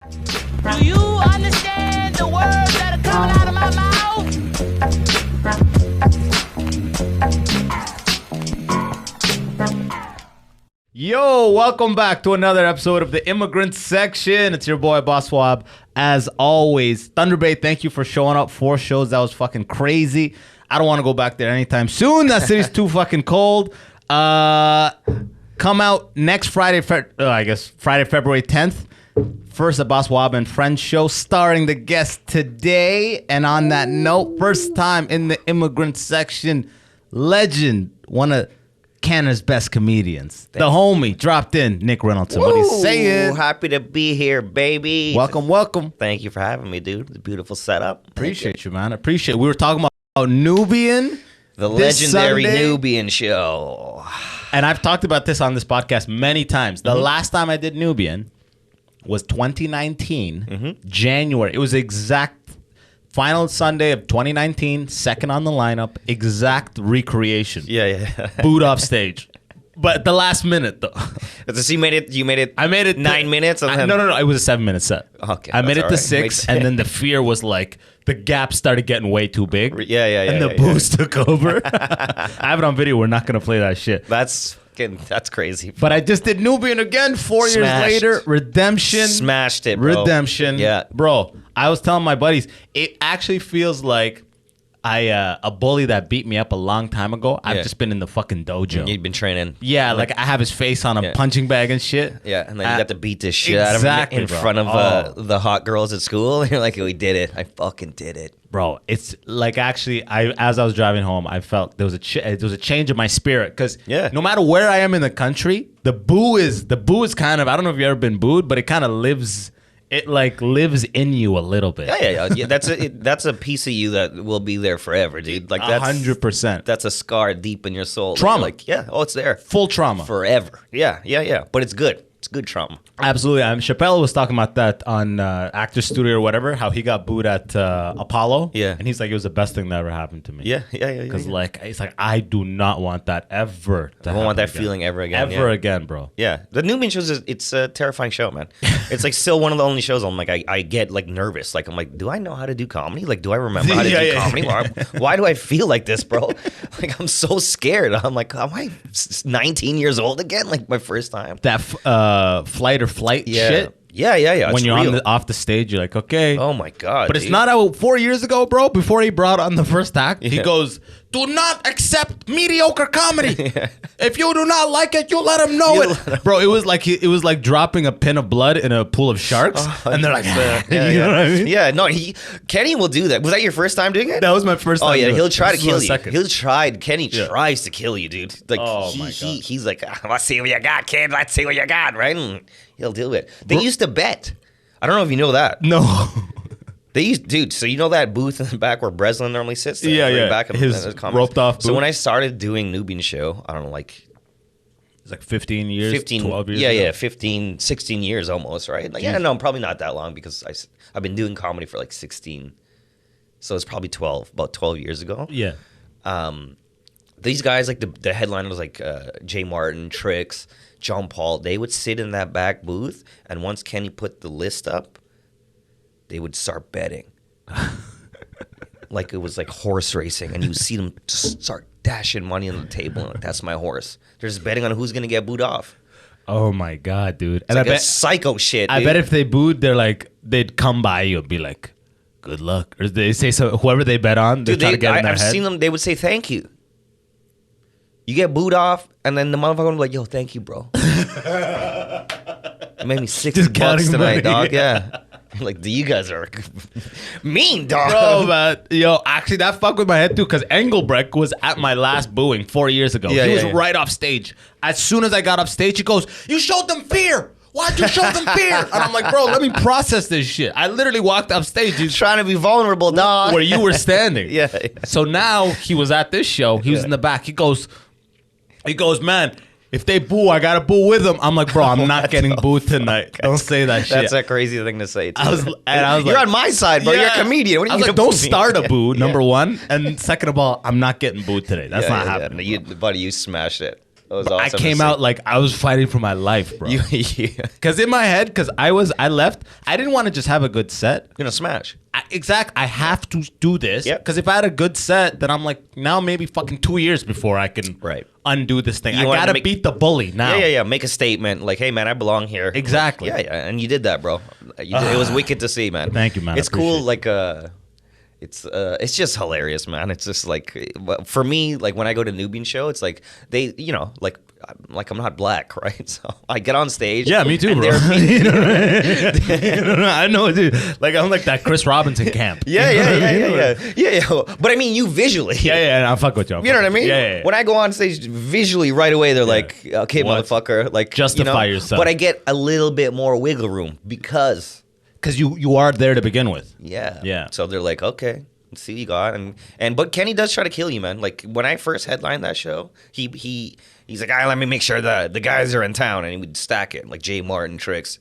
Do you understand the words that are coming out of my mouth? Yo, welcome back to another episode of the Immigrant Section. It's your boy, Abbas Wahab. As always, Thunder Bay, thank you for showing up. 4 shows. That was fucking crazy. I don't want to go back there anytime soon. That city's too fucking cold. Come out next Friday, Friday, February 10th. First Abbas Wahab and Friends show starring the guest today. And on that note, first time in the Immigrant Section, legend, one of Canada's best comedians. The homie dropped in, Nick Reynoldson. What he's saying. Happy to be here, baby. Welcome. Thank you for having me, dude. It's a beautiful setup. Appreciate you, man. Appreciate it. We were talking about Nubian. The legendary Nubian show. And I've talked about this on this podcast many times. The last time I did Nubian was 2019, January. It was exact final Sunday of 2019, second on the lineup, exact recreation. Yeah. Boot off stage. But the last minute, though. So you made it. I made it 9 minutes. And then... No. It was a 7-minute set. Okay, I made it to right. 6, and then the fear was like the gap started getting way too big. Yeah. And the booze took over. I have it on video. We're not gonna play that shit. That's crazy. But I just did Nubian again 4 years later. Redemption. Smashed it, bro. Redemption. Yeah. Bro, I was telling my buddies, it actually feels like a bully that beat me up a long time ago. I've just been in the fucking dojo. You've been training. Yeah, like I have his face on a punching bag and shit. Yeah, and then you got to beat this shit out of him in front of the hot girls at school. You're like, we did it. I fucking did it. Bro, it's like actually, as I was driving home, I felt there was a change in my spirit because no matter where I am in the country, the boo is kind of, I don't know if you've ever been booed, but it kind of lives. It like lives in you a little bit. Yeah. That's a piece of you that will be there forever, dude. Like that's 100%. That's a scar deep in your soul. Trauma. Like it's there. Full trauma. Forever. Yeah. But it's good. It's good trauma. Absolutely. Chappelle was talking about that on Actors Studio or whatever, how he got booed at Apollo. Yeah. And he's like, it was the best thing that ever happened to me. Yeah. Because like, he's like, I do not want that ever to I don't want that feeling ever again. Ever again, bro. Yeah. The Nubian shows, it's a terrifying show, man. It's like still one of the only shows I'm like, I get like nervous. Like, I'm like, do I know how to do comedy? Like, do I remember how to do comedy? Why do I feel like this, bro? Like, I'm so scared. I'm like, am I 19 years old again? Like, my first time. That flight or flight shit. Yeah. When you're off the stage, you're like, okay. Oh my God. But it's not how 4 years ago, bro, before he brought on the first act, he goes, do not accept mediocre comedy. If you do not like it, you let him know it. Bro, it was like dropping a pin of blood in a pool of sharks. And they're like, you know what I mean? Yeah, no, Kenny will do that. Was that your first time doing it? That was my first time. Oh, yeah, he'll try to kill you. Second. Kenny tries to kill you, dude. Like, he's like, let's see what you got, kid. Let's see what you got, right? And he'll do it. They used to bet. I don't know if you know that. No. Dude, so you know that booth in the back where Breslin normally sits? Back his roped off booth. So when I started doing Nubian show, I don't know, like... It's like 15 years, 12 years ago. Yeah, 15, 16 years almost, right? Like, no, probably not that long because I've been doing comedy for like 16. So it's probably about 12 years ago. Yeah. These guys, like the headliners, like Jay Martin, Trix, John Paul, they would sit in that back booth, and once Kenny put the list up, they would start betting. Like it was like horse racing, and you see them just start dashing money on the table. And like, that's my horse. They're just betting on who's gonna get booed off. Oh my God, dude! It's like I bet psycho shit. I bet if they booed, they'd come by you and be like, "Good luck," or they say so. Whoever they bet on, they try to get in their head. I've seen them. They would say thank you. You get booed off, and then the motherfucker would be like, "Yo, thank you, bro." It made me $60 tonight, dog. Yeah. Like, you guys are mean, dog. Bro, man. Yo, actually, that fucked with my head, too, because Engelbrecht was at my last booing 4 years ago. He was right off stage. As soon as I got off stage, he goes, you showed them fear. Why'd you show them fear? And I'm like, bro, let me process this shit. I literally walked off stage. He's trying to be vulnerable, dog. Where you were standing. Yeah. So now he was at this show. He was in the back. He goes, man, if they boo, I gotta boo with them. I'm like, bro, I'm not getting booed tonight. Don't say that shit. That's a crazy thing to say, too. I was You're on my side, bro. You're a comedian. What are you like, don't start a boo, number one. And second of all, I'm not getting booed today. That's not happening. Buddy, you smashed it. was I awesome. came out like I was fighting for my life, bro. Yeah. Because in my head, because I left, I didn't want to just have a good set. You're gonna smash. I have to do this. Yep. Because if I had a good set, then I'm like, now maybe fucking 2 years before I can undo this thing. You I wanted gotta to make- beat the bully now. Yeah. Make a statement like, "Hey, man, I belong here." Exactly. Yeah. And you did that, bro. It was wicked to see, man. Thank you, man. I It's cool. appreciate Like, it's just hilarious, man. It's just like, for me, like when I go to Nubian show, it's like they, like I'm not black, right? So I get on stage. Yeah, me too, and bro. they're- You know what I mean? I know, dude. Like I'm like that Chris Robinson camp. Yeah. But I mean, you visually. Yeah. I fuck with you. You know what I mean? Yeah. When I go on stage visually, right away they're like, "Okay, What? motherfucker," like Justify yourself. But I get a little bit more wiggle room because you are there to begin with. Yeah. So they're like, "Okay, let's see what you got." But Kenny does try to kill you, man. Like when I first headlined that show, he's like, let me make sure the guys are in town, and he would stack it like Jay Martin, Tricks,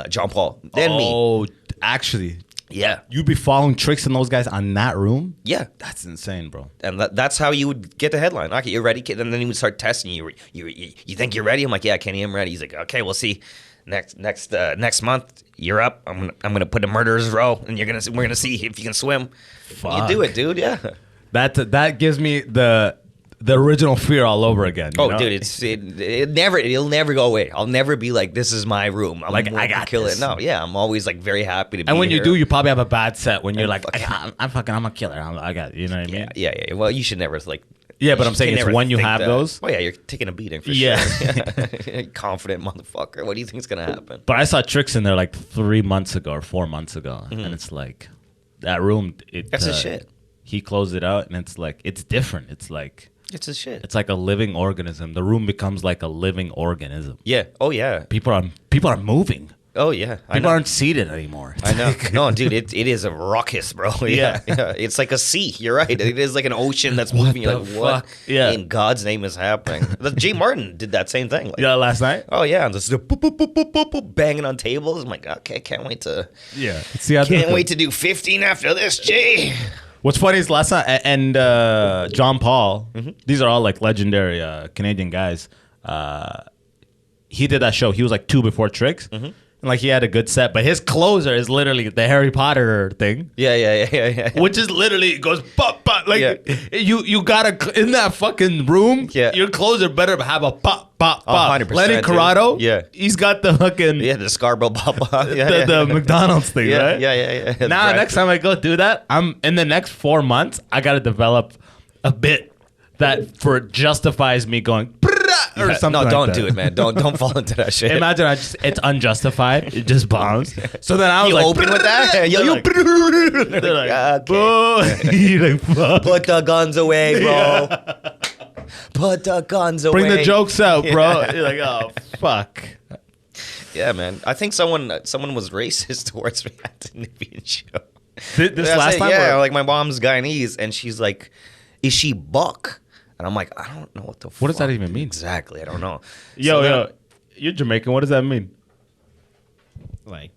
John Paul, then me. Oh, actually, Yeah. you'd be following Tricks and those guys on that room? Yeah. That's insane, bro. And that's how you would get the headline. Okay, you're ready, kid. And then he would start testing you. You think you're ready? I'm like, yeah, Kenny, I'm ready. He's like, okay, we'll see. Next month, you're up. I'm gonna put a murderer's row, and we're gonna see if you can swim. Fuck. You do it, dude. Yeah. That gives me the original fear all over again. You know? Dude, it'll never go away. I'll never be like, this is my room. I'm Like, going I to got kill this. it. No, yeah, I'm always like very happy to be And when here. you do, you probably have a bad set when you're like, fucking- I'm a killer. I got, you know what I mean? Yeah. Well, you should never like. Yeah, but you I'm saying can it's never when you think have that. those. Oh yeah, you're taking a beating for Yeah. sure. Confident motherfucker. What do you think's gonna happen? But I saw Tricks in there like 3 months ago or 4 months ago, Mm-hmm. and it's like that room. That's his shit. He closed it out, and it's like it's different. It's like It's his shit. it's like a living organism. The room becomes like a living organism. Yeah. Oh yeah. People are moving. Oh yeah. I People know. aren't seated anymore. I know. No, dude, it is a ruckus, bro. Yeah. It's like a sea. You're right. It is like an ocean that's moving. You're the like, what fuck? Yeah. in God's name is happening? Jay Martin did that same thing. Like, Yeah, last night. oh yeah, and just boop, boop, boop, boop, boop, boop, banging on tables. I'm like, okay, can't wait to do 15 after this, Jay. What's funny is last night and John Paul. Mm-hmm. These are all like legendary Canadian guys. He did that show. He was like 2 before Tricks. Mm-hmm. And like he had a good set, but his closer is literally the Harry Potter thing. Yeah. Which is literally it goes pop pop like Yeah. you gotta in that fucking room. Yeah. Your closer better have a pop pop pop. 100%, Lenny dude. Corrado. Yeah. he's got the fucking The Scarborough Papa. the McDonald's thing, yeah, right? yeah. Now Right. next time I go do that, I'm in the next 4 months. I gotta develop a bit that justifies me going or something. No, like don't that. do it, man. Don't fall into that shit. Imagine it's unjustified. It just bombs. So then I was You like, open with that? They're You- like, they're like, Okay. "Boo." You're like, fuck. Put the guns away, bro. Put the guns away. Bring the jokes out, bro. You're like, oh fuck. Yeah, man. I think someone was racist towards me at the Nubian show. This I last said, time, yeah, or- like my mom's Guyanese, and she's like, "Is she buck?" And I'm like, I don't know what the. What does that fuck even mean? Exactly, I don't know. yo, you're Jamaican. What does that mean? Like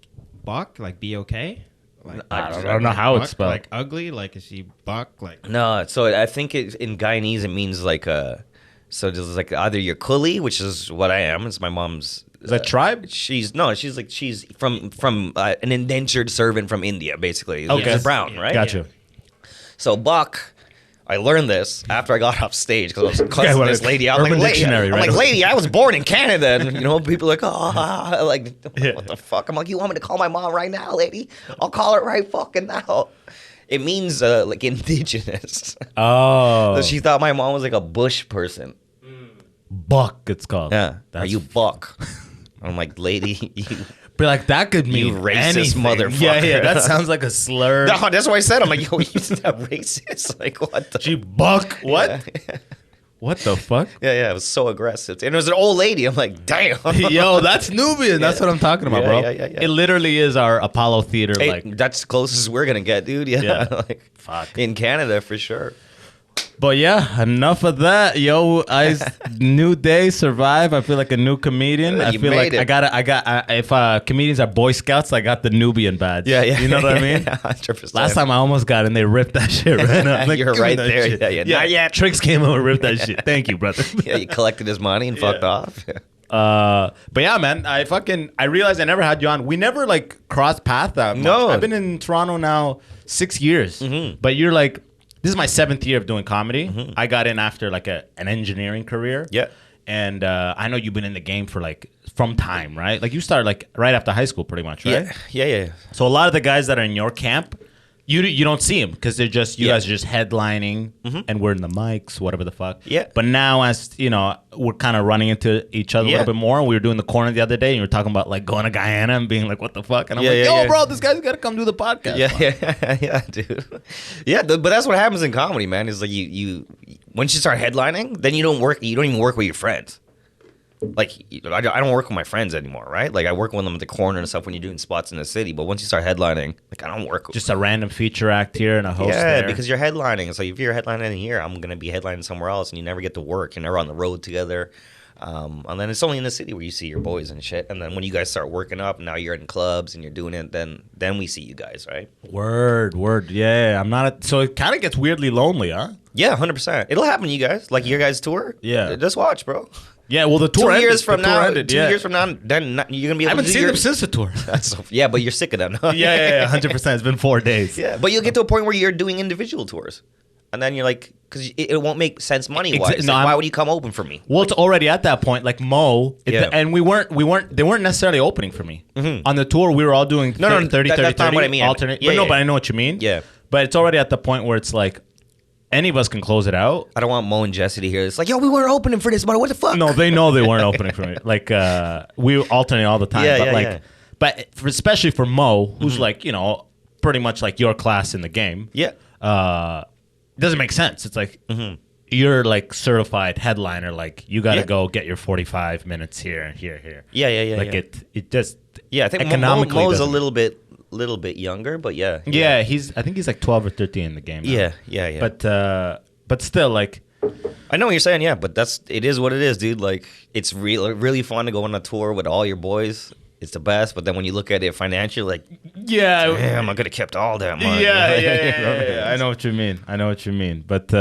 buck, like B-O-K? Like, I don't know how it's buck, spelled. Like ugly, like is she buck? Like No, so I think in Guyanese it means like so there's like either you're Kuli, which is what I am. It's my mom's. Is that tribe? She's from an indentured servant from India, basically. Okay. She's brown, right? Gotcha. So buck. I learned this after I got off stage because I was cussing what this a- lady out. Urban I'm like, Dictionary, I'm right? like, lady, I was born in Canada, and people are like, oh, like, what the fuck? I'm like, you want me to call my mom right now, lady? I'll call her right fucking now. It means like indigenous. Oh, So she thought my mom was like a bush person. buck. It's called. Yeah, That's are you buck? I'm like, lady, you. But like that could mean You racist anything. motherfucker. Yeah. That sounds like a slur. No, that's what I said. I'm like, yo, you that racist? Like, what the? She buck. What? Yeah. What the fuck? Yeah, it was so aggressive. And it was an old lady. I'm like, damn. Yo, that's Nubian. That's what I'm talking about, Yeah, bro. yeah. It literally is our Apollo Theater. Hey, like, that's closest we're gonna get, dude. Yeah, Yeah. like fuck. in Canada for sure. But yeah, enough of that, yo. New day, survive. I feel like a new comedian. I You feel like made it. if comedians are Boy Scouts, I got the Nubian badge. Yeah. You know what I mean? 100%. Last time I almost got it and they ripped that shit right up. I'm like, You're "Give me right that there." shit." Yeah. Not yet. Tricks came out and ripped that shit. Thank you, brother. Yeah, you collected his money and fucked off. But yeah, man, I realized I never had you on. We never like crossed paths that much. No. I've been in Toronto now 6 years, but you're like, this is my 7th year of doing comedy. I got in after like an engineering career. Yeah. And I know you've been in the game for like from time, right? Like you started like right after high school, pretty much, right? Yeah. So a lot of the guys that are in your camp, you don't see them because they're just you guys are just headlining and we're in the mics, whatever the fuck. Yeah. But now, as you know, we're kind of running into each other a little bit more. We were doing the corner the other day, and you were talking about like going to Guyana and being like, "What the fuck?" And I'm like, "Yo, bro, this guy's got to come do the podcast." Yeah, dude. Yeah, but that's what happens in comedy, man. Is like you once you start headlining, then you don't even work with your friends. Like I don't work with my friends anymore, right? Like I work with them at the corner and stuff when you're doing spots in the city. But once you start headlining, like I don't work with Just a random feature act here and a host there. because you're headlining. So if you're headlining here, I'm gonna be headlining somewhere else, and you never get to work. You're never on the road together. And then it's only in the city where you see your boys and shit. And then when you guys start working up, now you're in clubs and you're doing it. Then we see you guys, right? Word. Yeah, I'm not. So it kind of gets weirdly lonely, huh? Yeah, 100%. It'll happen to you guys. Like your guys tour. Yeah. Just watch, bro. Yeah. Well, the tour 2 ended. years from The tour now, ended, 2 years from now, then you're gonna be I able haven't to do seen your, them since the tour. Yeah, but you're sick of them. yeah, 100%. It's been 4 days. Yeah, but you'll get to a point where you're doing individual tours, and then you're like, because it won't make sense money wise. No, Like, why would you come open for me? Well, it's already at that point. Like Mo, Yeah. and we weren't. They weren't necessarily opening for me on the tour. We were all doing 30, 30, that's 30, not what I mean. alternate. Yeah, but no, yeah. but I know what you mean. Yeah. But it's already at the point where it's like any of us can close it out. I don't want Mo and Jesse to hear this. Like, yo, we weren't opening for this, but what the fuck? No, they know they weren't opening for me. Like we alternate all the time. Yeah, but yeah, like, yeah. but especially for Mo, who's like pretty much like your class in the game. Yeah. It doesn't make sense. It's like you're like certified headliner. Like you got to go get your 45 minutes here and here. Yeah. Like it just Yeah, I think economically Mo's a doesn't- little bit younger, but yeah. Yeah, I think he's like 12 or 13 in the game now. Yeah. But still, like, I know what you're saying, yeah, but it is what it is, dude. Like, it's really fun to go on a tour with all your boys. It's the best, but then when you look at it financially, like, yeah, damn, I could have kept all that money. yeah. I know what you mean. But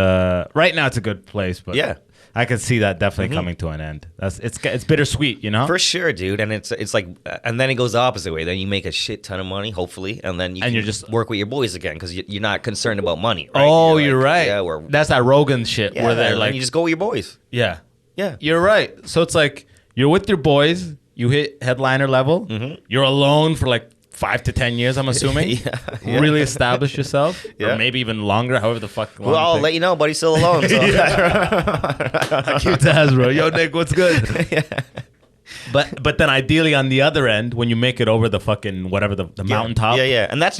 right now it's a good place. But Yeah. I can see that definitely coming to an end. It's bittersweet, you know. For sure, dude. And it's like, and then it goes the opposite way. Then you make a shit ton of money, hopefully, and then you And can you're just- work with your boys again because you're not concerned about money. Right? Oh, You're you're like, right. Yeah, That's that Rogan shit yeah, where they're and like, you just go with your boys. yeah, Yeah. you're right. So it's like you're with your boys. You hit headliner level. You're alone for like 5 to 10 years, I'm assuming. Yeah. Really establish yourself. Yeah. Or maybe even longer, however the fuck long Well, I'll it let you know, buddy. Still alone. So. takes. Cute ass, bro. Yo, Nick, what's good? But then ideally on the other end, when you make it over the fucking whatever the mountaintop. Yeah, and that's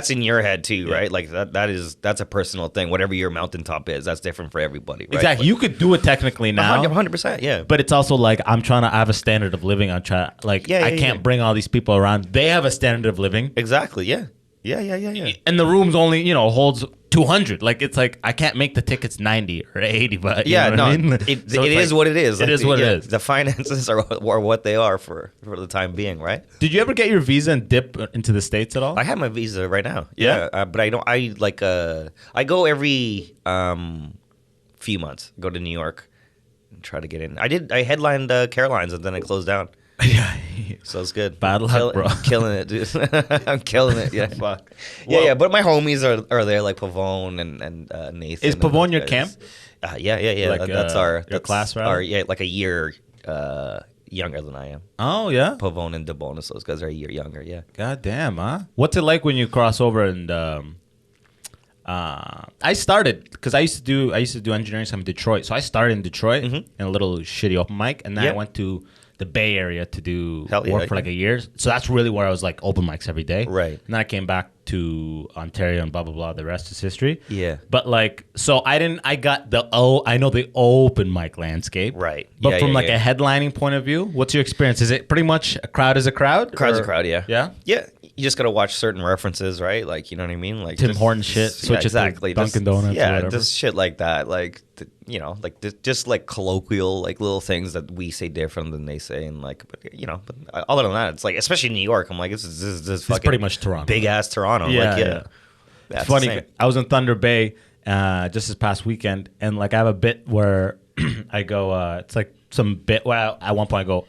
in your head too, right? Like that's a personal thing. Whatever your mountaintop is, that's different for everybody, right? Exactly. You could do it technically now. 100%, yeah. But it's also like I have a standard of living. I can't bring all these people around. They have a standard of living. Exactly, yeah. Yeah. And the room's only, holds 200. Like it's like I can't make the tickets 90 or 80, but you know what I mean? it is what it is. It is what it is. The finances are what they are for the time being, right? Did you ever get your visa and dip into the States at all? I have my visa right now. Yeah? But I don't. I go every few months. Go to New York and try to get in. I headlined Caroline's and then I closed down. Yeah. So it's good. Bad luck, bro. Killing it, dude. I'm killing it. Yeah. Fuck. Yeah. But my homies are there, like Pavone and Nathan. Is and Pavone those your guys. camp? Yeah. Like, That's your that's class, rather? like a year younger than I am. Oh, yeah? Pavone and DeBonis, those guys are a year younger. Yeah. God damn, huh? What's it like when you cross over and I started because I used to do engineering stuff in Detroit. So I started in Detroit in a little shitty open mic, and then I went to the Bay Area to do work for like a year. So that's really where I was like open mics every day. Right. And then I came back to Ontario and blah blah blah. The rest is history. Yeah. But like, so I got I know the open mic landscape. Right. But Yeah, from yeah, like yeah. a headlining point of view, what's your experience? Is it pretty much a crowd is a crowd? Crowd's or- a crowd, yeah. Yeah. Yeah. You just gotta watch certain references, right? Like, you know what I mean? Like Tim Hortons shit, switch it to Dunkin' Donuts or Yeah, whatever. just shit like that. Like, just like colloquial, like little things that we say different than they say, and like, but other than that, it's like, especially in New York, I'm like, this is fucking pretty much Toronto. big ass Toronto. Yeah, Like, yeah. That's It's funny. the same. I was in Thunder Bay just this past weekend, and like I have a bit where I go. It's like some bit where at one point I go,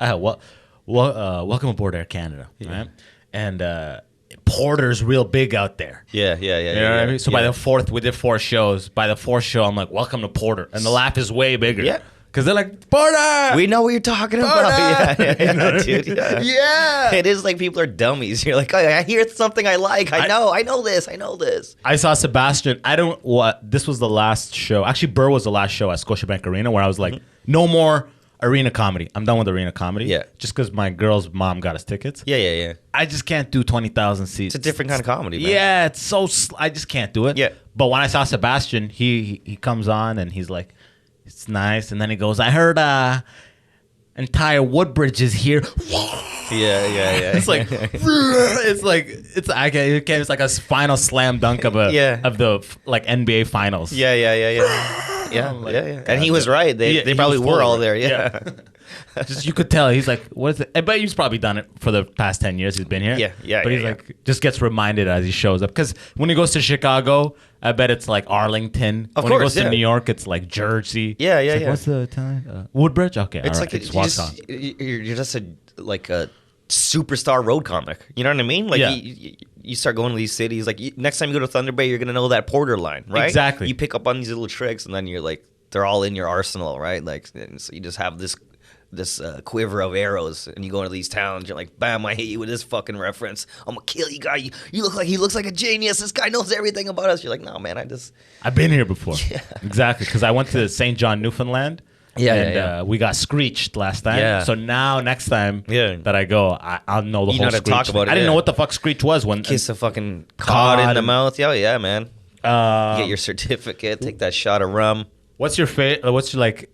welcome aboard Air Canada, right? And Porter's real big out there. Yeah. You know what I mean? So by yeah. the fourth, we did 4 shows. By the 4th show, I'm like, welcome to Porter, and the laugh is way bigger. Yeah. Because they're like, Porter! We know what you're talking about. Porter! Yeah, dude. Yeah. Yeah. It is like people are dummies. You're like, oh, I hear something I like. I know this. I saw Sebastian. This was the last show. Actually, Burr was the last show at Scotiabank Arena where I was like, no more arena comedy. I'm done with arena comedy. Yeah. Just because my girl's mom got us tickets. Yeah. I just can't do 20,000 seats. It's a different kind of comedy, man. Yeah, it's so. I just can't do it. Yeah. But when I saw Sebastian, he comes on and he's like, it's nice. And then he goes, I heard entire Woodbridge is here. Yeah. It's like it's like a final slam dunk of the like NBA finals. Yeah. Yeah. And he was right. They probably was were totally all right. there. Yeah. Just you could tell he's like, what is it? I bet he's probably done it for the past 10 years he's been here. Yeah, But he's like, just gets reminded as he shows up. Because when he goes to Chicago, I bet it's like Arlington. Of when he course, goes yeah. to New York, it's like Jersey. Yeah. It's like, what's the time? Woodbridge? Okay. It's all like right, it's walks on. you're just a superstar road comic. You know what I mean? Like Yeah. you start going to these cities. Like next time you go to Thunder Bay, you're gonna know that Porter line, right? Exactly. You pick up on these little tricks, and then you're like, they're all in your arsenal, right? Like, and so you just have this quiver of arrows, and you go into these towns. You're like, bam! I hit you with this fucking reference. I'm gonna kill you, guy. You look like he looks like a genius. This guy knows everything about us. You're like, no, man. I've been here before. Yeah. Exactly. Because I went to St. John, Newfoundland. Yeah. We got screeched last time. Yeah. So now next time Yeah. that I go, I'll know the You whole know how to screech. talk about it, I didn't yeah. know what the fuck screech was when Kiss a fucking cod in the mouth. Yeah, man. Get your certificate. Take that shot of rum. What's your favorite? What's your like?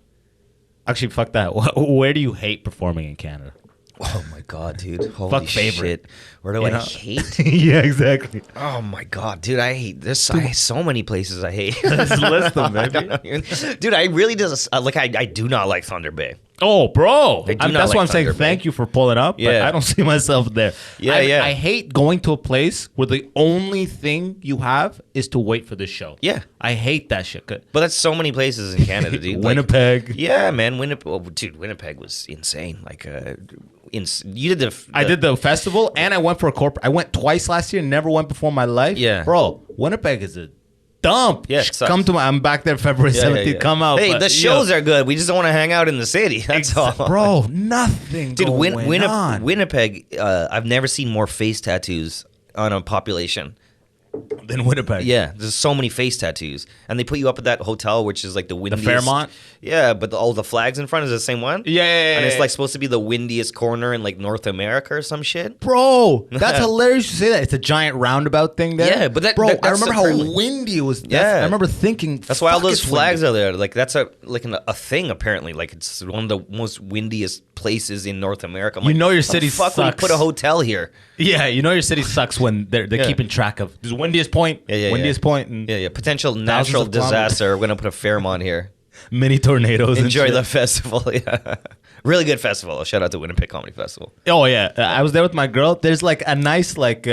Actually, fuck that. Where do you hate performing in Canada? Oh my god, dude! Holy Fuck favorite. shit! Where do You I know? hate? Yeah, exactly. Oh my god, dude! I hate this. So many places I hate. Let's list them, baby. Dude, I really just like. I do not like Thunder Bay. Oh, bro. I do not that's like why I'm saying Thunder Bay. thank you for pulling up. But Yeah. I don't see myself there. Yeah, yeah. I hate going to a place where the only thing you have is to wait for the show. Yeah. I hate that shit. But that's so many places in Canada, dude. Like, Winnipeg. yeah, man. Winnipeg. Oh, dude, Winnipeg was insane. Like, you did the. I did the festival and I went for a corporate. I went twice last year. Never went before in my life. Yeah. Bro, Winnipeg is a dump. Yeah, it sucks. Come to I'm back there February 17th. Come out. Hey, but, the shows are good. We just don't want to hang out in the city. That's all. Bro, nothing Dude, going on. Winnipeg, I've never seen more face tattoos on a population. Than Winnipeg. Yeah, there's so many face tattoos. And they put you up at that hotel, which is like the windiest. Fairmont? Yeah, but all the flags in front is the same one? Yeah. And it's like supposed to be the windiest corner in like North America or some shit. Bro, that's hilarious to say that. It's a giant roundabout thing there. Yeah, but that- bro, that- I that's remember how apparently- windy it was. Yeah. I remember thinking That's why all fuck, those it's flags windy. are there. Like that's a thing apparently. Like it's one of the most windiest places in North America. I'm You like, know your how city the fuck would you sucks. put a hotel here? Yeah, you know your city sucks when they're Yeah. keeping track of the windiest point, windiest point, and Yeah. Potential natural of kilometers. disaster. We're gonna put a Fairmont here. mini tornadoes. Enjoy and the shit. festival. Yeah, really good festival. Shout out to Winnipeg Comedy Festival. Oh yeah, I was there with my girl. There's like a nice like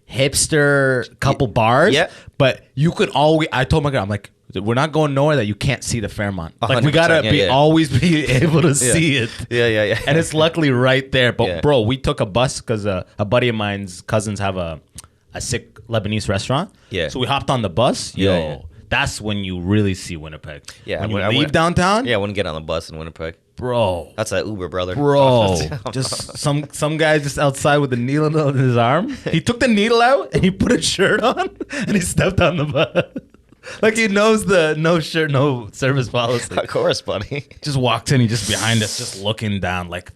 hipster couple bars. Yeah. But you could always. I told my girl, I'm like, we're not going nowhere that you can't see the Fairmont. Like we 100%, gotta yeah. always be able to see it. Yeah. And it's luckily right there. But Yeah. bro, we took a bus because a buddy of mine's cousins have a sick Lebanese restaurant. Yeah. So we hopped on the bus. Yo, Yeah. that's when you really see Winnipeg. Yeah, When you I leave went- downtown. Yeah, I wouldn't get on the bus in Winnipeg. Bro. That's that Uber, brother. Bro, just some guy just outside with a needle in his arm. He took the needle out and he put a shirt on and he stepped on the bus. Like he knows the no shirt, no service policy. Of course, buddy. Just walked in, he just behind us, just looking down. Like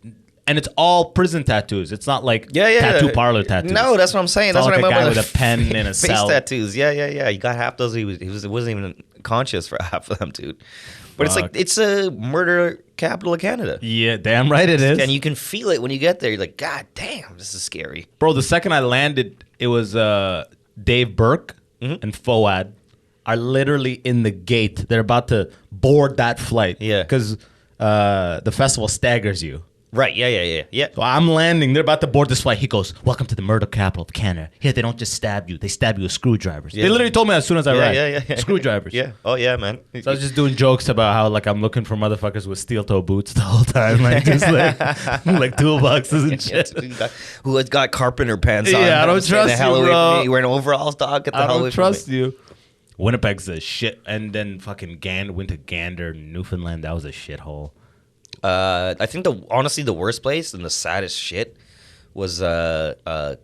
and it's all prison tattoos. It's not like Yeah. tattoo parlor tattoos. No, that's what I'm saying. It's That's all what like I a meant guy by with a pen in a face cell. tattoos. Yeah. He got half those. He wasn't even conscious for half of them, dude. But it's like it's a murder capital of Canada. Yeah, damn right it is. And you can feel it when you get there. You're like, God damn, this is scary. Bro, the second I landed, it was Dave Burke and Foad are literally in the gate. They're about to board that flight. Yeah. Because the festival staggers you. Right, yeah. So I'm landing. They're about to board this flight. He goes, welcome to the murder capital of Canada. Here, they don't just stab you. They stab you with screwdrivers. Yeah. They literally told me as soon as I arrived. Yeah. Screwdrivers. Yeah. Oh, yeah, man. So I was just doing jokes about how like I'm looking for motherfuckers with steel toe boots the whole time, like just like toolboxes and shit. Who has got carpenter pants on. Yeah, I don't Stay the trust hell you, away bro. from me. You wearing overalls, dog? Get the I hell away don't from me. trust you. Winnipeg's a shit, and then fucking went to Gander, Newfoundland. That was a shithole. I think honestly the worst place and the saddest shit was Cornerbrook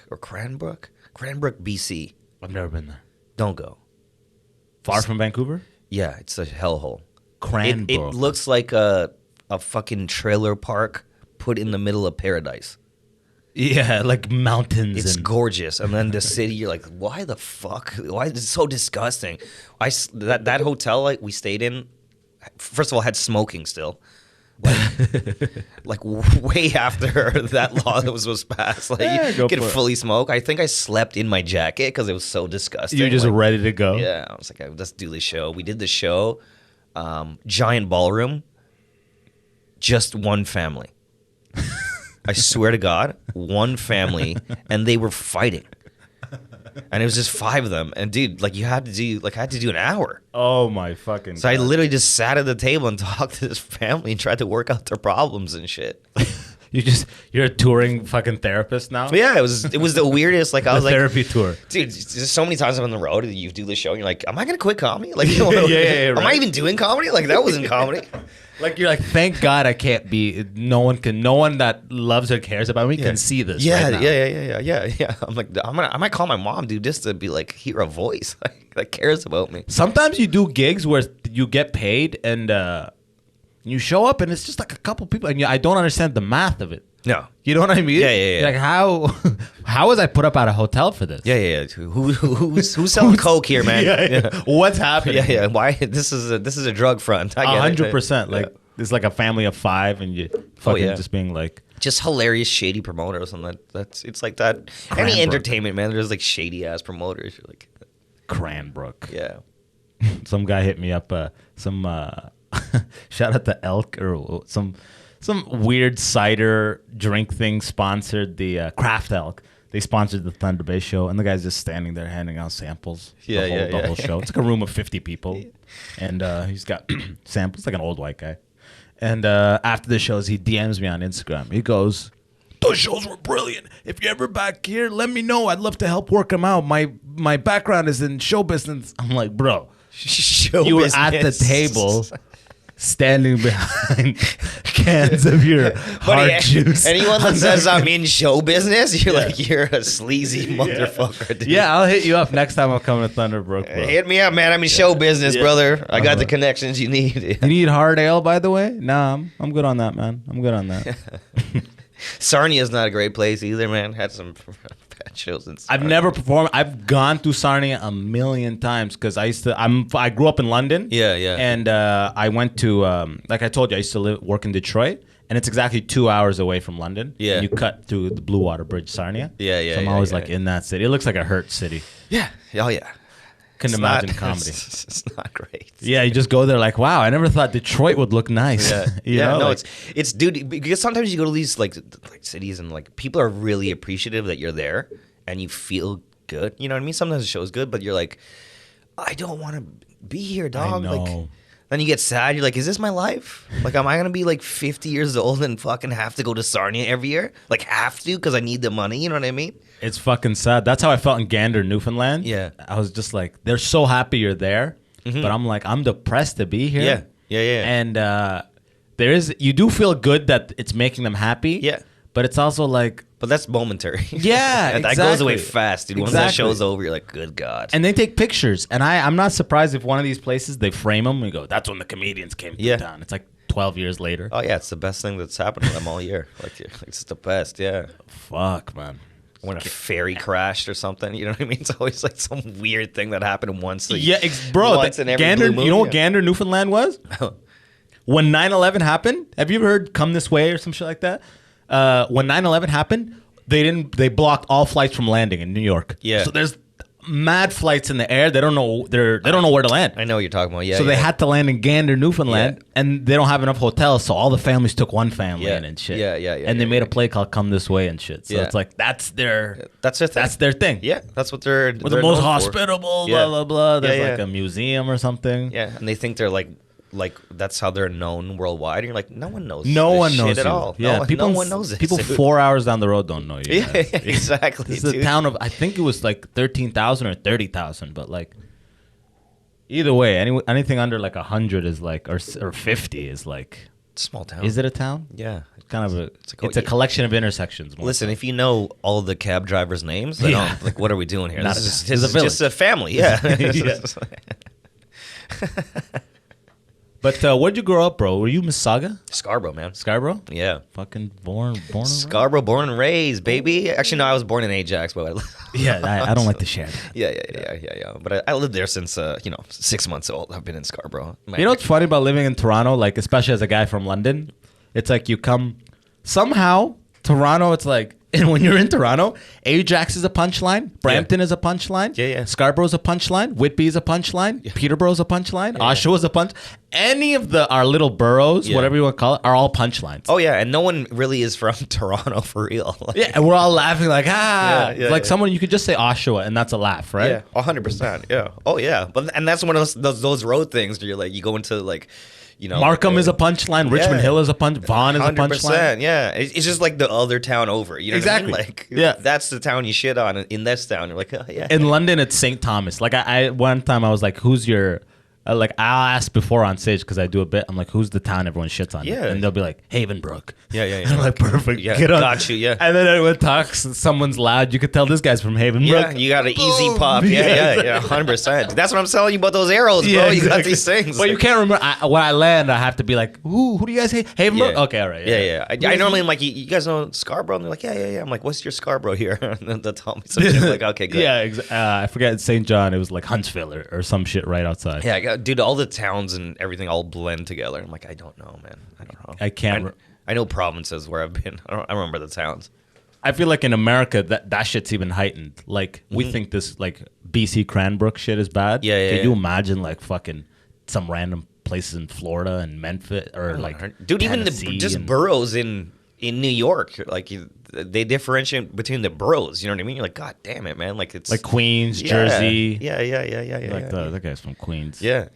or Cranbrook, BC. I've never been there. Don't go. Far from Vancouver? Yeah, it's a hellhole. Cranbrook. It looks like a fucking trailer park put in the middle of paradise. Yeah, like mountains. It's and gorgeous, and then the city. You're like, why the fuck? Why is it so disgusting? That hotel like we stayed in. First of all, had smoking still, like way after that law that was passed. Like you could fully smoke. I think I slept in my jacket because it was so disgusting. You're just like, ready to go. Yeah, I was like, let's do the show. We did the show, giant ballroom, just one family. I swear to God, one family, and they were fighting. And it was just 5 of them. And dude, like I had to do an hour. Oh my fucking So God. I literally just sat at the table and talked to this family and tried to work out their problems and shit. You're a touring fucking therapist now? But yeah, it was the weirdest. Like I was like, therapy tour. dude, there's so many times I'm on the road and you do the show and you're like, am I gonna quit comedy? Like, Yeah, am I right. even doing comedy? Like that wasn't comedy. Like you're like, thank God I can't be. No one that loves or cares about me can see this. Yeah, right now. yeah. I'm like, I might call my mom, dude, just to be like, hear a voice that cares about me. Sometimes you do gigs where you get paid and you show up and it's just like a couple people and I don't understand the math of it. No. You know what I mean? Yeah. Like how was I put up at a hotel for this? Yeah. Who's selling coke here, man? Yeah. What's happening? Yeah. Why this is a drug front? I get it. 100%. Like it's like a family of 5 and you fucking just being like just hilarious shady promoters and it's like that. Any Cranbrook. entertainment, man, there's like shady ass promoters. You're like, Cranbrook. yeah. Some guy hit me up. Shout out to Elk or some weird cider drink thing sponsored the Craft Elk. They sponsored the Thunder Bay show, and the guy's just standing there handing out samples. The whole show. It's like a room of 50 people, and he's got samples, like an old white guy. And after the shows, he DMs me on Instagram. He goes, "Those shows were brilliant. If you're ever back here, let me know. I'd love to help work them out. My background is in show business." I'm like, bro, you were at the table. Standing behind cans of your hard juice. Anyone that says I'm in show business, you're like, you're a sleazy motherfucker, dude. Yeah, I'll hit you up next time I'm coming to Thunderbrook, bro. Hit me up, man. I'm in show business, brother. I got the connections you need. You need hard ale, by the way? Nah, I'm good on that, man. I'm good on that. Sarnia's not a great place either, man. Had some bad shows in Sarnia. I've never performed. I've gone to Sarnia a million times because I grew up in London. Yeah. And I went to, like I told you, I used to work in Detroit. And it's exactly 2 hours away from London. Yeah. And you cut through the Blue Water Bridge, Sarnia. Yeah. So I'm always like in that city. It looks like a hurt city. Yeah. Oh, yeah. Couldn't imagine comedy. It's not great. Yeah, you just go there like, wow, I never thought Detroit would look nice. Yeah, You know, no, like- it's dude. Because sometimes you go to these like cities and like people are really appreciative that you're there and you feel good. You know what I mean? Sometimes the show's good, but you're like, I don't want to be here, dog. I know. Like, then you get sad. You're like, is this my life? Like, am I gonna be like 50 years old and fucking have to go to Sarnia every year? Like, have to because I need the money. You know what I mean? It's fucking sad. That's how I felt in Gander, Newfoundland. Yeah. I was just like, they're so happy you're there, but I'm like, I'm depressed to be here. Yeah. And you do feel good that it's making them happy. Yeah. But it's also like, But that's momentary. Yeah, that goes away exactly. fast, dude. Once that Exactly. show's over, you're like, good God. and they take pictures. And I'm not surprised if one of these places, they frame them and go, that's when the comedians came to town. It's like 12 years later. Oh yeah, it's the best thing that's happened to them all year. Like it's the best. Yeah. Fuck, man. When a ferry crashed or something, you know what I mean? It's always like some weird thing that happened once. Like, Yeah, bro. once in every Gander, blue moon, you know what yeah. Gander, Newfoundland was? When 9/11 happened, have you ever heard "Come This Way" or some shit like that? When 9/11 happened, they blocked all flights from landing in New York. Yeah. So there's mad flights in the air. They don't know where to land. I know what you're talking about. Yeah. So they yeah. had to land in Gander, Newfoundland, Yeah. and they don't have enough hotels, so all the families took one family Yeah. in and shit. Yeah. And they yeah, made yeah. a play called "Come This Way" and shit. So Yeah. it's like that's their thing. thing. Yeah, that's what they're We're the most known for. hospitable, Yeah. blah blah blah. There's Yeah, like yeah. a museum or something. Yeah, and they think they're like that's how they're known worldwide. And you're like, no one knows. No this one shit knows at you. all. Yeah, no one knows this. People dude. 4 hours down the road don't know you. Yeah, guys. exactly. This is a dude. town of I think it was like 13,000 or 30,000, but like either way, anything under like 100 is like or 50 is like. Small town. Is it a town? Yeah. Kind of It's it's a collection of intersections. More Listen, if you know all the cab drivers' names, then Yeah. like, what are we doing here? Not This a- is it's a just a family. Yeah. Yeah. But where'd you grow up, bro? Were you Mississauga? Scarborough, man. Scarborough? Yeah. Fucking born and raised? Scarborough, born and raised, baby. Actually, no, I was born in Ajax, but Yeah, I don't like to share that. yeah. But I lived there since 6 months old. I've been in Scarborough. You know what's funny about living in Toronto, like especially as a guy from London? It's like you come somehow Toronto. It's like, and when you're in Toronto, Ajax is a punchline, Brampton is a punchline, Yeah. Scarborough's a punchline, Whitby is a punchline, Peterborough's a punchline, Oshawa's a punch. Any of our little boroughs, Yeah. whatever you want to call it, are all punchlines. Oh yeah, and no one really is from Toronto for real. Like, Yeah, and we're all laughing like Yeah, like yeah. someone you could just say Oshawa and that's a laugh, right? Yeah, 100%. Yeah. Oh yeah, and that's one of those road things where you're like you go into like. Markham is a punchline. Richmond Yeah. Hill is a punch. Vaughan is a punchline. Yeah, it's just like the other town over. You know Exactly. what I mean? Like, Yeah. that's the town you shit on. In this town, you're like, oh, yeah. In London, it's St. Thomas. Like I one time I was like, "Who's your?" Like I'll ask before on stage because I do a bit. I'm like, "Who's the town everyone shits on?" Yeah. and they'll be like, "Havenbrook." Yeah. And I'm like, "Perfect, Yeah, get on." got you, yeah. And then everyone talks. Someone's loud. You could tell this guy's from Havenbrook. Yeah, you got an easy Boom. pop. Yeah, 100%. That's what I'm telling you about those arrows, bro. You got these things. But you can't remember. When I land, I have to be like, "Who do you guys hate? Havenbrook?" Yeah. Okay, all right. Yeah. I normally am like, you guys know Scarborough? And they're like, yeah. I'm like, what's your Scarborough here? And then they'll tell me some shit. I'm like, okay, good. Yeah, I forget St. John. It was like Huntsville or some shit right outside. Yeah, dude, all the towns and everything all blend together. I'm like, I don't know, man. I don't know. I can't. I know provinces where I've been. I don't remember the towns. I feel like in America that shit's even heightened. Like we think this like BC Cranbrook shit is bad. Yeah, Can yeah. you imagine like fucking some random places in Florida and Memphis or like Dude, even Tennessee just and- boroughs in New York, like they differentiate between the boroughs. You know what I mean? You're like, God damn it, man! Like it's like Queens, Yeah. Jersey. Yeah. Like that guy's from Queens. Yeah.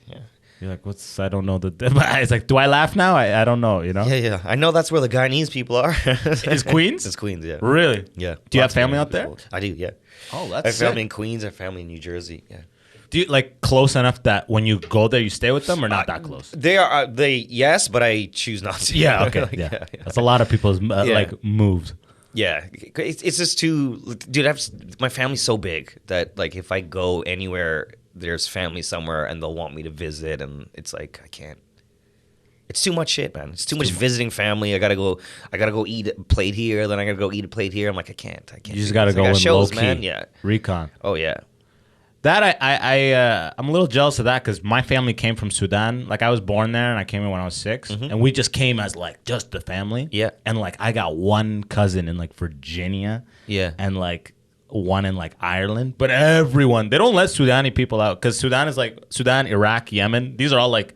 You're like, what's? I don't know the. But it's like, do I laugh now? I don't know. You know. Yeah. I know that's where the Guyanese people are. Is Queens? It's Queens, yeah. Really? Yeah. Do you have Lots of family Guyanese out there? people. I do, yeah. Oh, I have that's family sick. in Queens. I have family in New Jersey. Yeah. Do you like close enough that when you go there, you stay with them or not that close? They are. Yes, but I choose not to. Yeah. Okay. Like, Yeah. That's a lot of people's like moves. Yeah, it's just too, dude. My family's so big that like if I go anywhere, there's family somewhere, and they'll want me to visit, and it's like I can't. It's too much shit, man. It's too much visiting family. I gotta go eat a plate here, then I gotta go eat a plate here. I'm like, I can't. You just gotta go I in got shows, low key. man. Yeah. Recon. Oh yeah. That I'm a little jealous of that because my family came from Sudan. Like I was born there and I came in when I was 6, and we just came as like just the family. Yeah. And like I got one cousin in like Virginia. Yeah. And like one in like Ireland, but everyone they don't let Sudani people out because Sudan is like Sudan, Iraq, Yemen. These are all like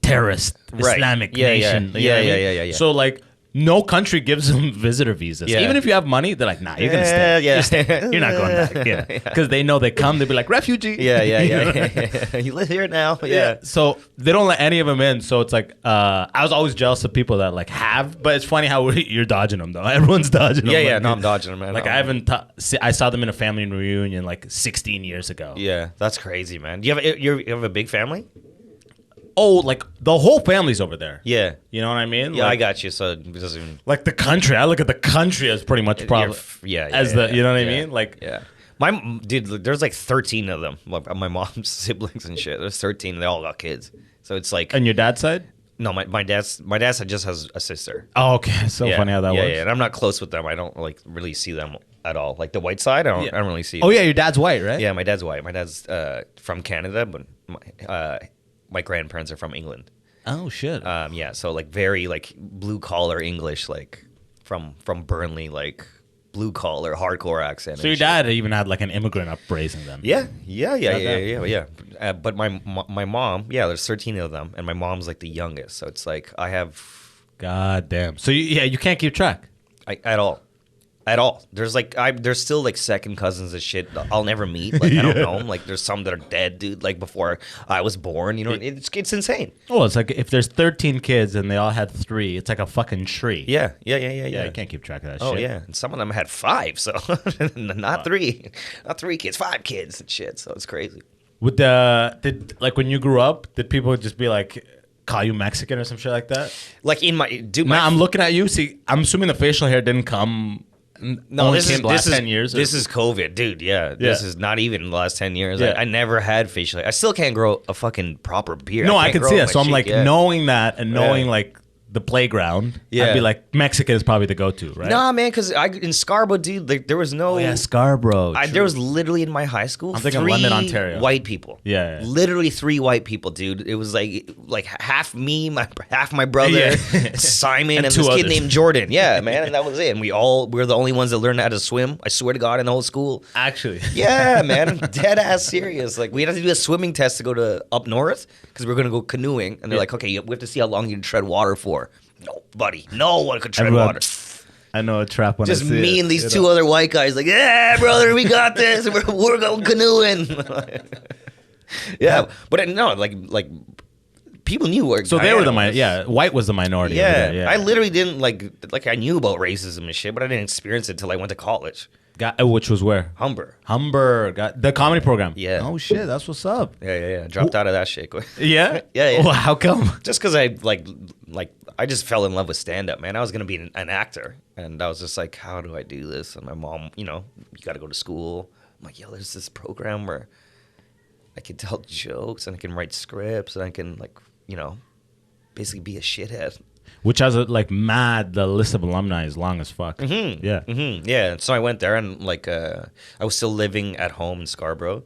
terrorist Right. Islamic Yeah, nation. yeah. You know what I Yeah. mean? So like. No country gives them visitor visas. Yeah. Even if you have money, they're like, nah, you're going to stay. Yeah. You're staying. You're not going back. Yeah. Because they know they come, they'll be like, refugee. Yeah. You live here now. Yeah. So they don't let any of them in. So it's like, I was always jealous of people that like have, but it's funny how you're dodging them though. Everyone's dodging them. Yeah. Like, No, I'm dodging them, man. Like No. I haven't, I saw them in a family reunion like 16 years ago. Yeah, that's crazy, man. Do you have a big family? Oh, like the whole family's over there. Yeah. You know what I mean? Yeah, like, I got you. So it doesn't even. Like the country. I look at the country as pretty much probably. You know what I mean? Like, yeah. Dude, there's like 13 of them. My mom's siblings and shit. There's 13. They all got kids. So it's like. on your dad's side? No, my dad's just has a sister. Oh, okay. So funny how that works. Yeah, and I'm not close with them. I don't like really see them at all. Like the white side, I don't really see. Oh yeah, your dad's white, right? Yeah, my dad's white. My dad's from Canada, but my grandparents are from England. Oh shit. Yeah, so like very like blue collar English, like from Burnley, like blue collar hardcore accent. So your dad even had like an immigrant upbringing then. Yeah. But my mom, there's 13 of them, and my mom's like the youngest. So it's like I have, God damn. So you can't keep track. At all. There's still like second cousins and shit I'll never meet. Like I don't know them. Like there's some that are dead, dude. Like before I was born. You know, it's insane. Oh, it's like if there's 13 kids and they all had 3, it's like a fucking tree. Yeah. You can't keep track of that shit. Oh yeah, and some of them had 5, so not 3 kids, 5 kids and shit. So it's crazy. With like when you grew up, did people just be like call you Mexican or some shit like that? Like in my dude, I'm looking at you. See, I'm assuming the facial hair didn't come. No, this is 10 years. This is COVID, dude. Yeah, this is not even in the last 10 years. Yeah. I never had facial hair. I still can't grow a fucking proper beard. No, I can see it. it. So I'm like knowing that and knowing like the playground. Yeah. I'd be like Mexican is probably the go-to, right? Nah, man, because in Scarborough, dude, like, there was no. Oh yeah, Scarborough. There was literally in my high school. I'm thinking 3 London, Ontario. White people. Yeah. Literally 3 white people, dude. It was like half me, half my brother, Simon, and 2 this kid others. named Jordan. Yeah, man, and that was it. And we were the only ones that learned how to swim. I swear to God, in the whole school. Actually. Yeah, man, I'm dead ass serious. Like we had to do a swimming test to go to up north because we were gonna go canoeing, and they're like, okay, we have to see how long you can tread water for. No, buddy, no one could tread water. I know a trap when Just I see me it, and these 2 other white guys, like, yeah, brother, we got this. We're going canoeing. Yeah, but no, like people knew where. So Guyana they were the was. white was the minority. over Yeah, there, yeah. I literally didn't like I knew about racism and shit, but I didn't experience it until I went to college. Which was where? Humber. The comedy program. Yeah. Oh shit, that's what's up. Yeah. Dropped out of that shit quick. Yeah. Yeah. Well, how come? Just because I like I just fell in love with stand up, man. I was gonna be an actor, and I was just like, how do I do this? And my mom, you got to go to school. I'm like, yo, there's this program where I can tell jokes and I can write scripts and I can basically be a shithead. Which has the list of alumni is long as fuck. Mm-hmm. Yeah. Mm-hmm. Yeah. So I went there and I was still living at home in Scarborough,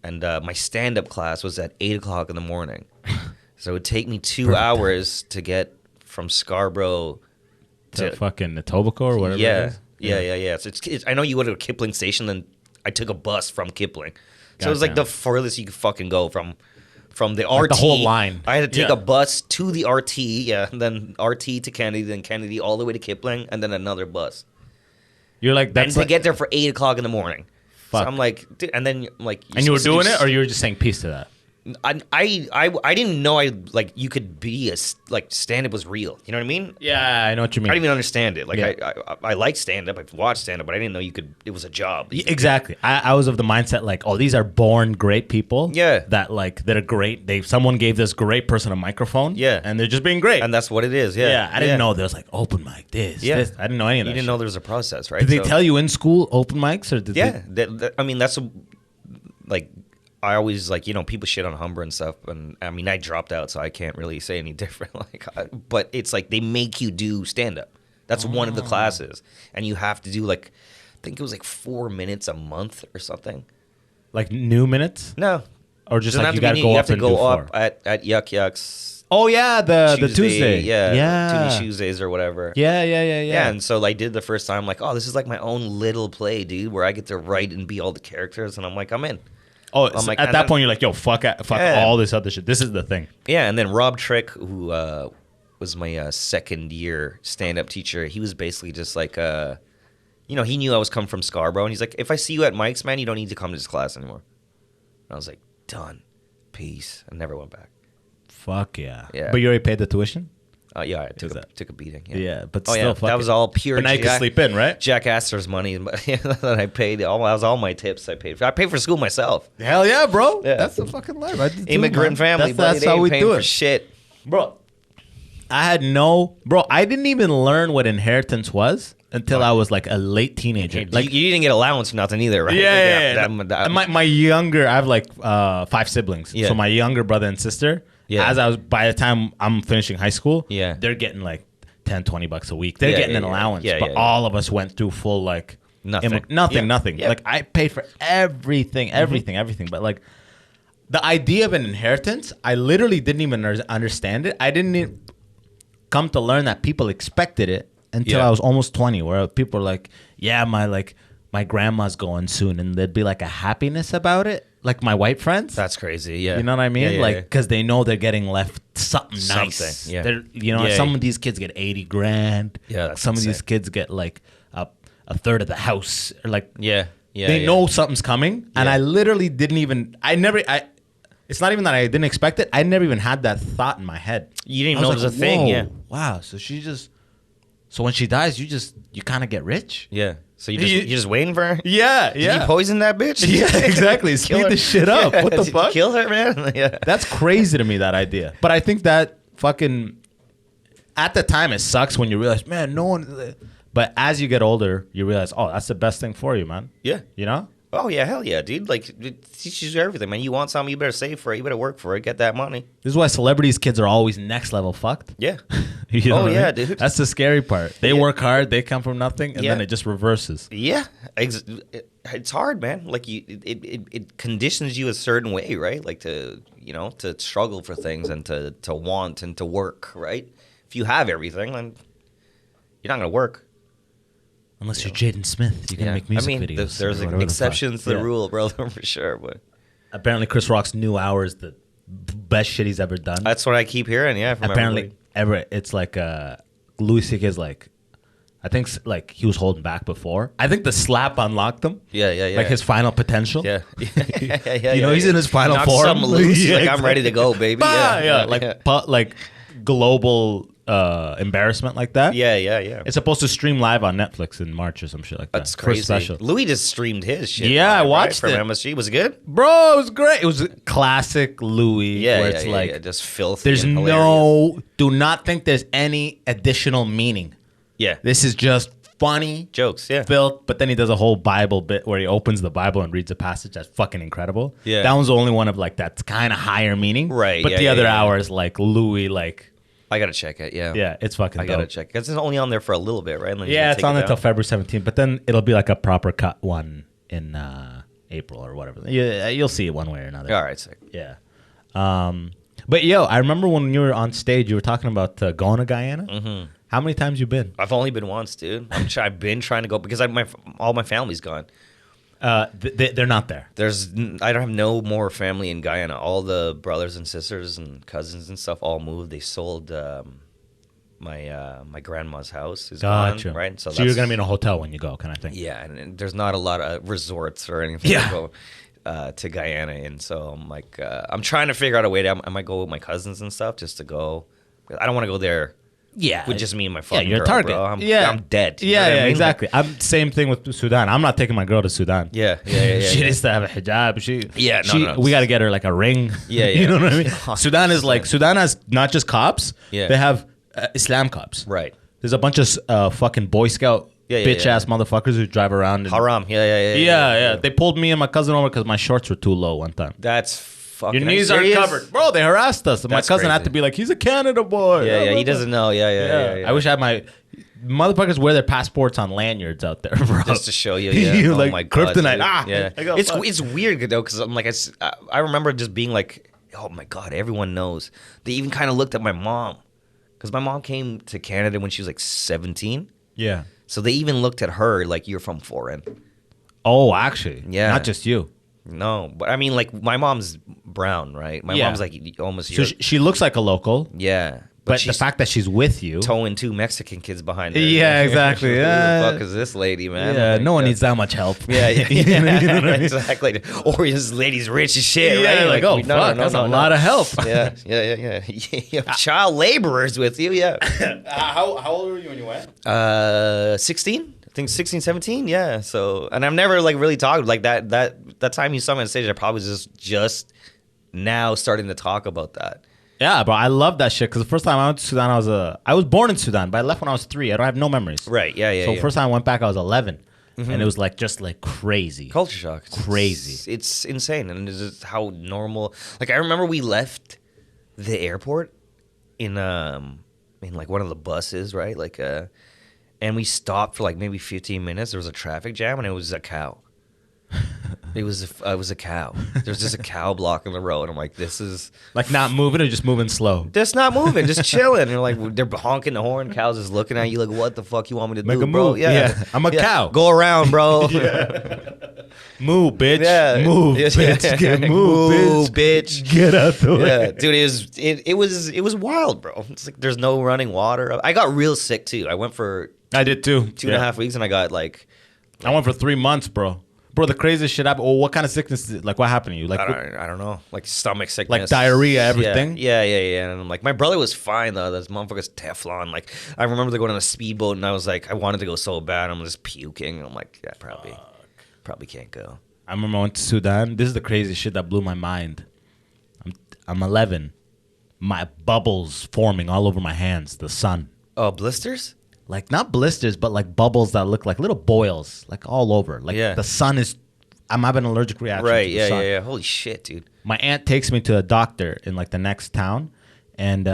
and my stand-up class was at 8:00 in the morning. So it would take me 2 hours to get from Scarborough to fucking Etobicoke or whatever. Yeah. It is. Yeah. So it's I know you go to a Kipling station, then I took a bus from Kipling. So it was Goddamn. the furthest you could fucking go from the RT. the whole line. I had to take Yeah. a bus to the RT, and then RT to Kennedy, then Kennedy all the way to Kipling, and then another bus. You're like, And that's to get there for 8:00 in the morning. Fuck. So I'm like, dude, and then like, and you were doing it, or you were just saying peace to that? I didn't know you could be stand up was real. You know what I mean? Yeah, I know what you mean. I didn't even understand it. Like Yeah. I like stand up. I've watched stand up, but I didn't know it was a job. Exactly. I was of the mindset like, oh, these are born great people. Yeah. That are great. Someone gave this great person a microphone. Yeah. And they're just being great. And that's what it is. Yeah. Yeah. I didn't know there was like open mic, this. I didn't know any of that. You didn't shit. know there was a process, right? Did they tell you in school open mics or did Yeah. they? I mean, that's I always people shit on Humber and stuff, and I mean I dropped out, so I can't really say any different. But it's like they make you do stand up. That's one of the classes, and you have to do I think it was 4 minutes a month or something. Like new minutes? No, Or just doesn't like have you to got be to go you up have to and go do up 4? at Yuck Yucks. Oh yeah, the Tuesday. Yeah. Tuesdays or whatever. Yeah. Yeah, and so I did the first time, this is like my own little play, dude, where I get to write and be all the characters, and I'm like, I'm in. Oh, I'm like, at and that then- point you're like, yo, fuck Yeah. all this other shit. This is the thing. Yeah, and then Rob Trick, who was my second year stand-up teacher, he was basically just like, he knew I was coming from Scarborough, and he's like, if I see you at Mike's, man, you don't need to come to this class anymore. And I was like, done. Peace. I never went back. Fuck yeah. Yeah. But you already paid the tuition? Yeah, I Is that- took a beating. Yeah, but Oh, still, yeah, fuck that it. was all pure But now you can sleep in, right? Jack Astor's money that I paid. That was all my tips I paid for. I paid for school myself. Hell yeah, bro. Yeah. That's the fucking life. I just do it, Immigrant man. family, buddy. That's They how ain't we paying do for it. shit. Bro, I didn't even learn what inheritance was until I was like a late teenager. You Like, didn't get allowance or nothing either, right? yeah. That- My younger, I have like 5 siblings. Yeah. So my younger brother and sister, Yeah. By the time I'm finishing high school, Yeah. they're getting like $10-20 a week. They're Yeah, getting yeah, an yeah. allowance, Yeah, but yeah, yeah. all of us went through full like Nothing. nothing. Yeah. Like I paid for everything. But like the idea of an inheritance, I literally didn't even understand it. I didn't even come to learn that people expected it until Yeah. I was almost 20, where people were like, yeah, my grandma's going soon, and there'd be like a happiness about it, like my white friends. That's crazy. Yeah. You know what I mean? Yeah, yeah, like, yeah. because they know they're getting left something nice. Something, yeah. They're, you know, Yeah, some yeah. of these kids get 80 grand. Yeah, that's some of these insane. kids get like a third of the house. Or like, Yeah. Yeah. they yeah. know something's coming, and Yeah. I literally didn't even. It's not even that I didn't expect it. I never even had that thought in my head. You didn't I even know was it was a thing. "Whoa, Yeah. Wow. So when she dies, you kind of get rich. Yeah. So you're just waiting for her? Yeah. Did you poison that bitch? Yeah, exactly. Kill Speed her? the shit up. What the Did you fuck? Kill her, man. Yeah. That's crazy to me, that idea. But I think that fucking at the time it sucks when you realize, man, no one. But as you get older, you realize, oh, that's the best thing for you, man. Yeah. You know? Oh yeah, hell yeah, dude. Like it teaches you everything, man. You want something, you better save for it. You better work for it. Get that money. This is why celebrities' kids are always next level fucked. Yeah. You know Oh, what I yeah, mean? dude. That's the scary part. They Yeah. work hard, they come from nothing, and Yeah. then it just reverses. Yeah. It's hard, man. Like it conditions you a certain way, right? Like to struggle for things and to want and to work, right? If you have everything, then you're not gonna work. Unless you're Jaden Smith, you're gonna make music videos. There's or whatever the exceptions fuck. to the Yeah. rule, bro, for sure. But Apparently, Chris Rock's new hour is the best shit he's ever done. that's what I keep hearing. Yeah, from Apparently, it's like Louis C.K.'s like, I think like he was holding back before. I think the slap unlocked him. Yeah. Like his final potential. Yeah. You know, he's in his final Knock form. something loose. Yeah, Like I'm ready to go, baby. Bah! Yeah. Like global embarrassment like that. Yeah. It's supposed to stream live on Netflix in March or some shit like that. That's For a crazy. special. Louis just streamed his shit. Yeah, I live, watched from it. MSG. Was it good? Bro, it was great. It was classic Louis. Yeah, where yeah, it's yeah, like yeah, just filthy. there's and hilarious. do not think there's any additional meaning. Yeah, This is just funny, jokes. Yeah, built, but then he does a whole Bible bit where he opens the Bible and reads a passage that's fucking incredible. Yeah. That one's the only one of like that's kind of higher meaning. Right, But yeah, the yeah, other yeah. hours like Louis like I gotta check it. Yeah, yeah, it's fucking I gotta dope. check because it's only on there for a little bit, right? And then you Yeah, gotta it's take on it until down. February 17th, but then it'll be like a proper cut one in April or whatever. Yeah, you'll see it one way or another. All right, sick. Yeah. But yo, I remember when you were on stage, you were talking about going to Guyana. Mm-hmm. How many times you been? I've only been once, dude. I've been trying to go because all my family's gone. They're not there. I don't have no more family in Guyana. All the brothers and sisters and cousins and stuff all moved. They sold my grandma's house. Is Gotcha. gone, right? So you're gonna be in a hotel when you go, kind of thing. Yeah, and there's not a lot of resorts or anything Yeah. to go to Guyana, and so I'm like, I'm trying to figure out a way to. I might go with my cousins and stuff just to go. I don't want to go there. Yeah, With just me and my fucking you're a girl, target. bro. I'm dead. You know Yeah, what I yeah, mean? exactly. I'm same thing with Sudan. I'm not taking my girl to Sudan. Yeah. She yeah. needs to have a hijab. Yeah, no. We got to get her like a ring. Yeah, You yeah. know what I mean? Sudan is like Sudan has not just cops. Yeah. They have Islam cops. Right. There's a bunch of fucking Boy Scout bitch ass motherfuckers who drive around. And, Haram. Yeah. They pulled me and my cousin over because my shorts were too low one time. That's fucking. Your knees aren't covered, bro. They harassed us. And my That's cousin had crazy. to be like, "He's a Canada boy." Yeah. He doesn't know. Yeah. I wish I had my motherfuckers wear their passports on lanyards out there, bro. Just to show you, yeah. Oh like my God, kryptonite. dude. Ah, yeah. I got fucked. It's weird though, because I'm like, I remember just being like, oh my God, everyone knows. They even kind of looked at my mom, because my mom came to Canada when she was like 17. Yeah. So they even looked at her like, you're from foreign. Oh, actually, Yeah. not just you. No, but I mean, like, my mom's brown, right? My Yeah. mom's like almost. So she looks like a local, yeah, but the she's fact that she's with you. towing two Mexican kids behind her. Yeah, exactly. Who Yeah. the fuck is this lady, man? Yeah, Like, no one needs that much help. Yeah, You know what I mean? exactly. Or this lady's rich as shit, Yeah, right? like, oh, no, fuck, that's a lot of help. Yeah. You have child laborers with you, yeah. How old were you when you went? 16? I think 16, 17, yeah. So, and I've never like really talked like that time you saw me on stage. I probably just now starting to talk about that. Yeah, bro, I love that shit because the first time I went to Sudan, I was born in Sudan, but I left when I was 3. I have no memories. Right? Yeah. So first time I went back, I was 11, and it was like just like crazy. Culture shock. Crazy. It's insane, and it's just how normal. Like I remember we left the airport in like one of the buses, right? Like and we stopped for like maybe 15 minutes. There was a traffic jam, and it was a cow. It was a cow. There's just a cow blocking the road. I'm like, this is Like not moving or just moving slow? just not moving, just chilling. And you're like, they're honking the horn. Cows is looking at you like, what the fuck you want me to Make do, a bro? move. Yeah. I'm a cow. Go around, bro. Move, bitch. Yeah. Move, Yeah. bitch. Get Move, bitch. bitch. Get out the way. Yeah, dude, it was wild, bro. It's like there's no running water. I got real sick too. I went for I did too. 2.5 weeks, and I got like I went for 3 months, bro. Bro, the craziest shit happened. Oh, what kind of sickness? Like, what happened to you? Like, I don't know, like stomach sickness, like diarrhea, everything. Yeah. And I'm like, my brother was fine though. This motherfucker's Teflon. Like, I remember going on a speedboat, and I was like, I wanted to go so bad. I'm just puking. I'm like, yeah, probably can't go. I remember I went to Sudan. This is the craziest shit that blew my mind. I'm 11. My bubbles forming all over my hands. The sun. Oh, blisters? Like not blisters, but like bubbles that look like little boils, like all over. Like Yeah. the sun is. I'm having an allergic reaction. Right? to the Yeah. sun. Holy shit, dude. My aunt takes me to a doctor in like the next town, and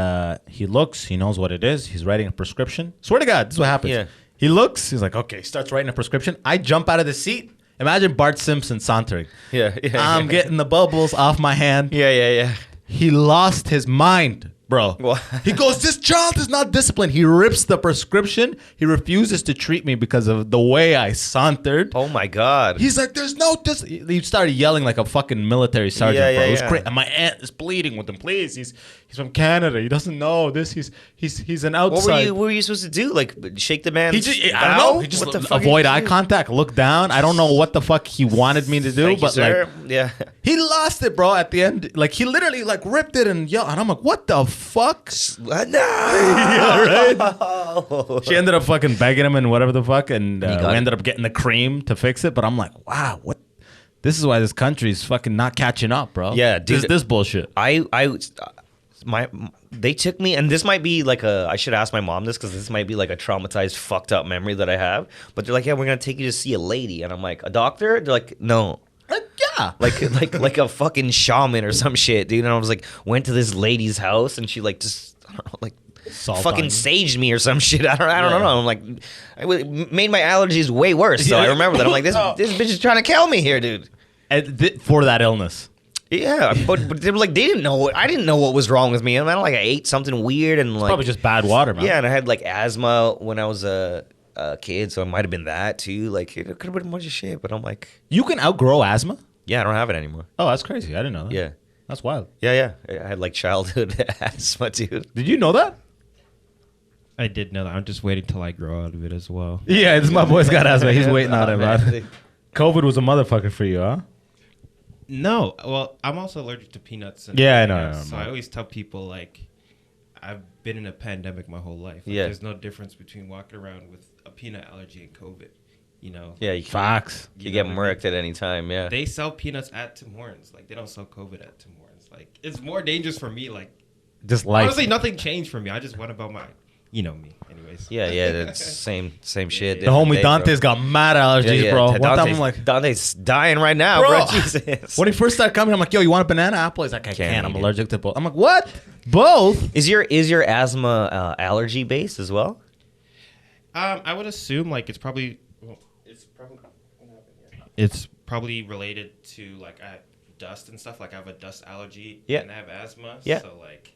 he looks. He knows what it is. He's writing a prescription. Swear to God, this is what happens. Yeah. He looks. He's like, okay. Starts writing a prescription. I jump out of the seat. Imagine Bart Simpson sauntering. Yeah. I'm getting the bubbles off my hand. Yeah. He lost his mind, bro. What? He goes, this child is not disciplined. He rips the prescription. He refuses to treat me because of the way I sauntered. Oh my god. He's like, there's no He started yelling like a fucking military sergeant, Yeah, bro. yeah, It was yeah. great. And my aunt is pleading with him, please. He's from Canada. He doesn't know this. He's an outside. What were you supposed to do? Like shake the man's He just, I bow? don't know. He just What the fuck avoid did you eye do? contact, look down. I don't know what the fuck he wanted me to do, Thank you, but sir. like, Yeah. he lost it, bro. At the end, like he literally like ripped it and yelled, and I'm like, what the fuck? No. Yeah, right. She ended up fucking begging him and whatever the fuck, and we got it. ended up getting the cream to fix it. But I'm like, wow, what? This is why this country's fucking not catching up, bro. Yeah, dude. This bullshit. They took me, and this might be like I should ask my mom this because this might be like a traumatized, fucked up memory that I have. But they're like, yeah, we're gonna take you to see a lady, and I'm like, a doctor? They're like, no. Yeah. Like a fucking shaman or some shit, dude. And I was like, went to this lady's house, and she like just I don't know, like Salt on fucking you. saged me or some shit. I don't Yeah. know. I'm like, made my allergies way worse. So I Yeah. remember that. I'm like, this bitch is trying to kill me here, dude. And for that illness. Yeah, but they were like, they didn't know. I didn't know what was wrong with me. And then like I ate something weird and like Probably just bad water, man. yeah, and I had like asthma when I was a kid, so it might have been that too. Like it could have been a bunch of shit. But I'm like, You can outgrow asthma? yeah, I don't have it anymore. Oh, that's crazy. I didn't know that. Yeah, That's wild. yeah. I had like childhood asthma, dude. Did you know that? I did know that. I'm just waiting till I grow out of it as well. Yeah, this my boy's got asthma. He's waiting on it, man. man. COVID was a motherfucker for you, huh? No, well, I'm also allergic to peanuts. And Yeah, I everything know, else, I So know. I always tell people like, I've been in a pandemic my whole life. Like, Yeah. There's no difference between walking around with a peanut allergy and COVID. You know. Yeah, you Facts. You get murked at any time. Yeah. They sell peanuts at Tim Hortons. Like they don't sell COVID at Tim Hortons. Like it's more dangerous for me. Like Just life. honestly, nothing changed for me. I just went about my, you know me. Anyways. Yeah. That's same shit. The homie Dante's got mad allergies, bro. One time I'm like, Dante's dying right now, bro. Bro. Jesus. when he first started coming, I'm like, yo, you want a banana apple? He's like, I Can't can't. I'm eat it. allergic to both. I'm like, what? Both? Is your asthma allergy based as well? I would assume like it's probably it's probably related to like I have dust and stuff. Like I have a dust allergy. Yeah. And I have asthma. Yeah. So like,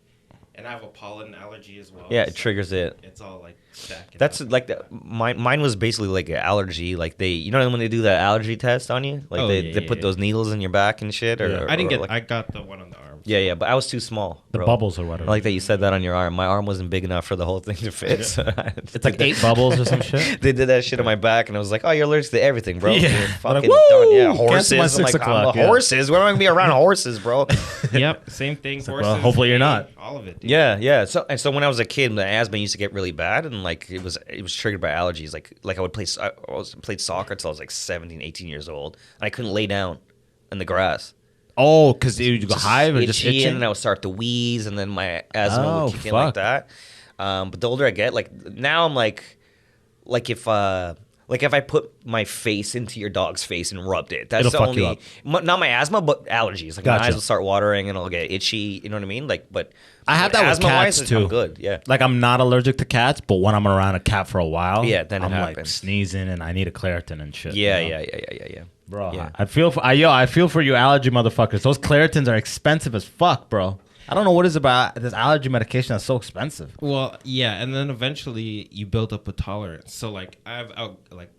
and I have a pollen allergy as well. Yeah, it so triggers it. It's all like stacking. That's up. like mine was basically like an allergy. Like you know when they do that allergy test on you, like Oh, they yeah, put yeah. those needles in your back and shit. Or, Yeah. or- I didn't or get. like- I got the one on the arm. yeah, but I was too small. The bro. bubbles or I whatever. like that you said that on your arm. My arm wasn't big enough for the whole thing to fit. So it's like 8 bubbles or some shit. they did that shit on my back, and I was like, "Oh, you're allergic to everything, bro." Yeah. You're Like, fucking woo! done. Yeah, Cancel horses. my I'm 6 like, o'clock, I'm yeah. horses. Where am I gonna be around horses, bro? Yep. Same thing. Horses. well, hopefully you're hay, not. All of it. Dude. Yeah. So when I was a kid, the asthma used to get really bad, and like it was triggered by allergies. Like I would played soccer till I was like 17, 18 years old, and I couldn't lay down in the grass. Oh, because you go hive or just Itchy, itching? and then I would start to wheeze, and then my asthma Oh, would kick in like fuck. that. But the older I get, like now I'm like if like Like if I put my face into your dog's face and rubbed it, that's It'll the fuck only. you up. Not my asthma, but allergies. Like my Gotcha. eyes will start watering and I'll get itchy. You know what I mean? Like, but I have that with asthma-wise, cats too. I'm good. Yeah. Like I'm not allergic to cats, but when I'm around a cat for a while, Yeah, then it I'm like happens. sneezing and I need a Claritin and shit. Yeah, you know? yeah. Bro, Yeah. I feel for I feel for you allergy motherfuckers. Those Claritins are expensive as fuck, bro. I don't know what it is about this allergy medication that's so expensive. Well, yeah, and then eventually you build up a tolerance. So like like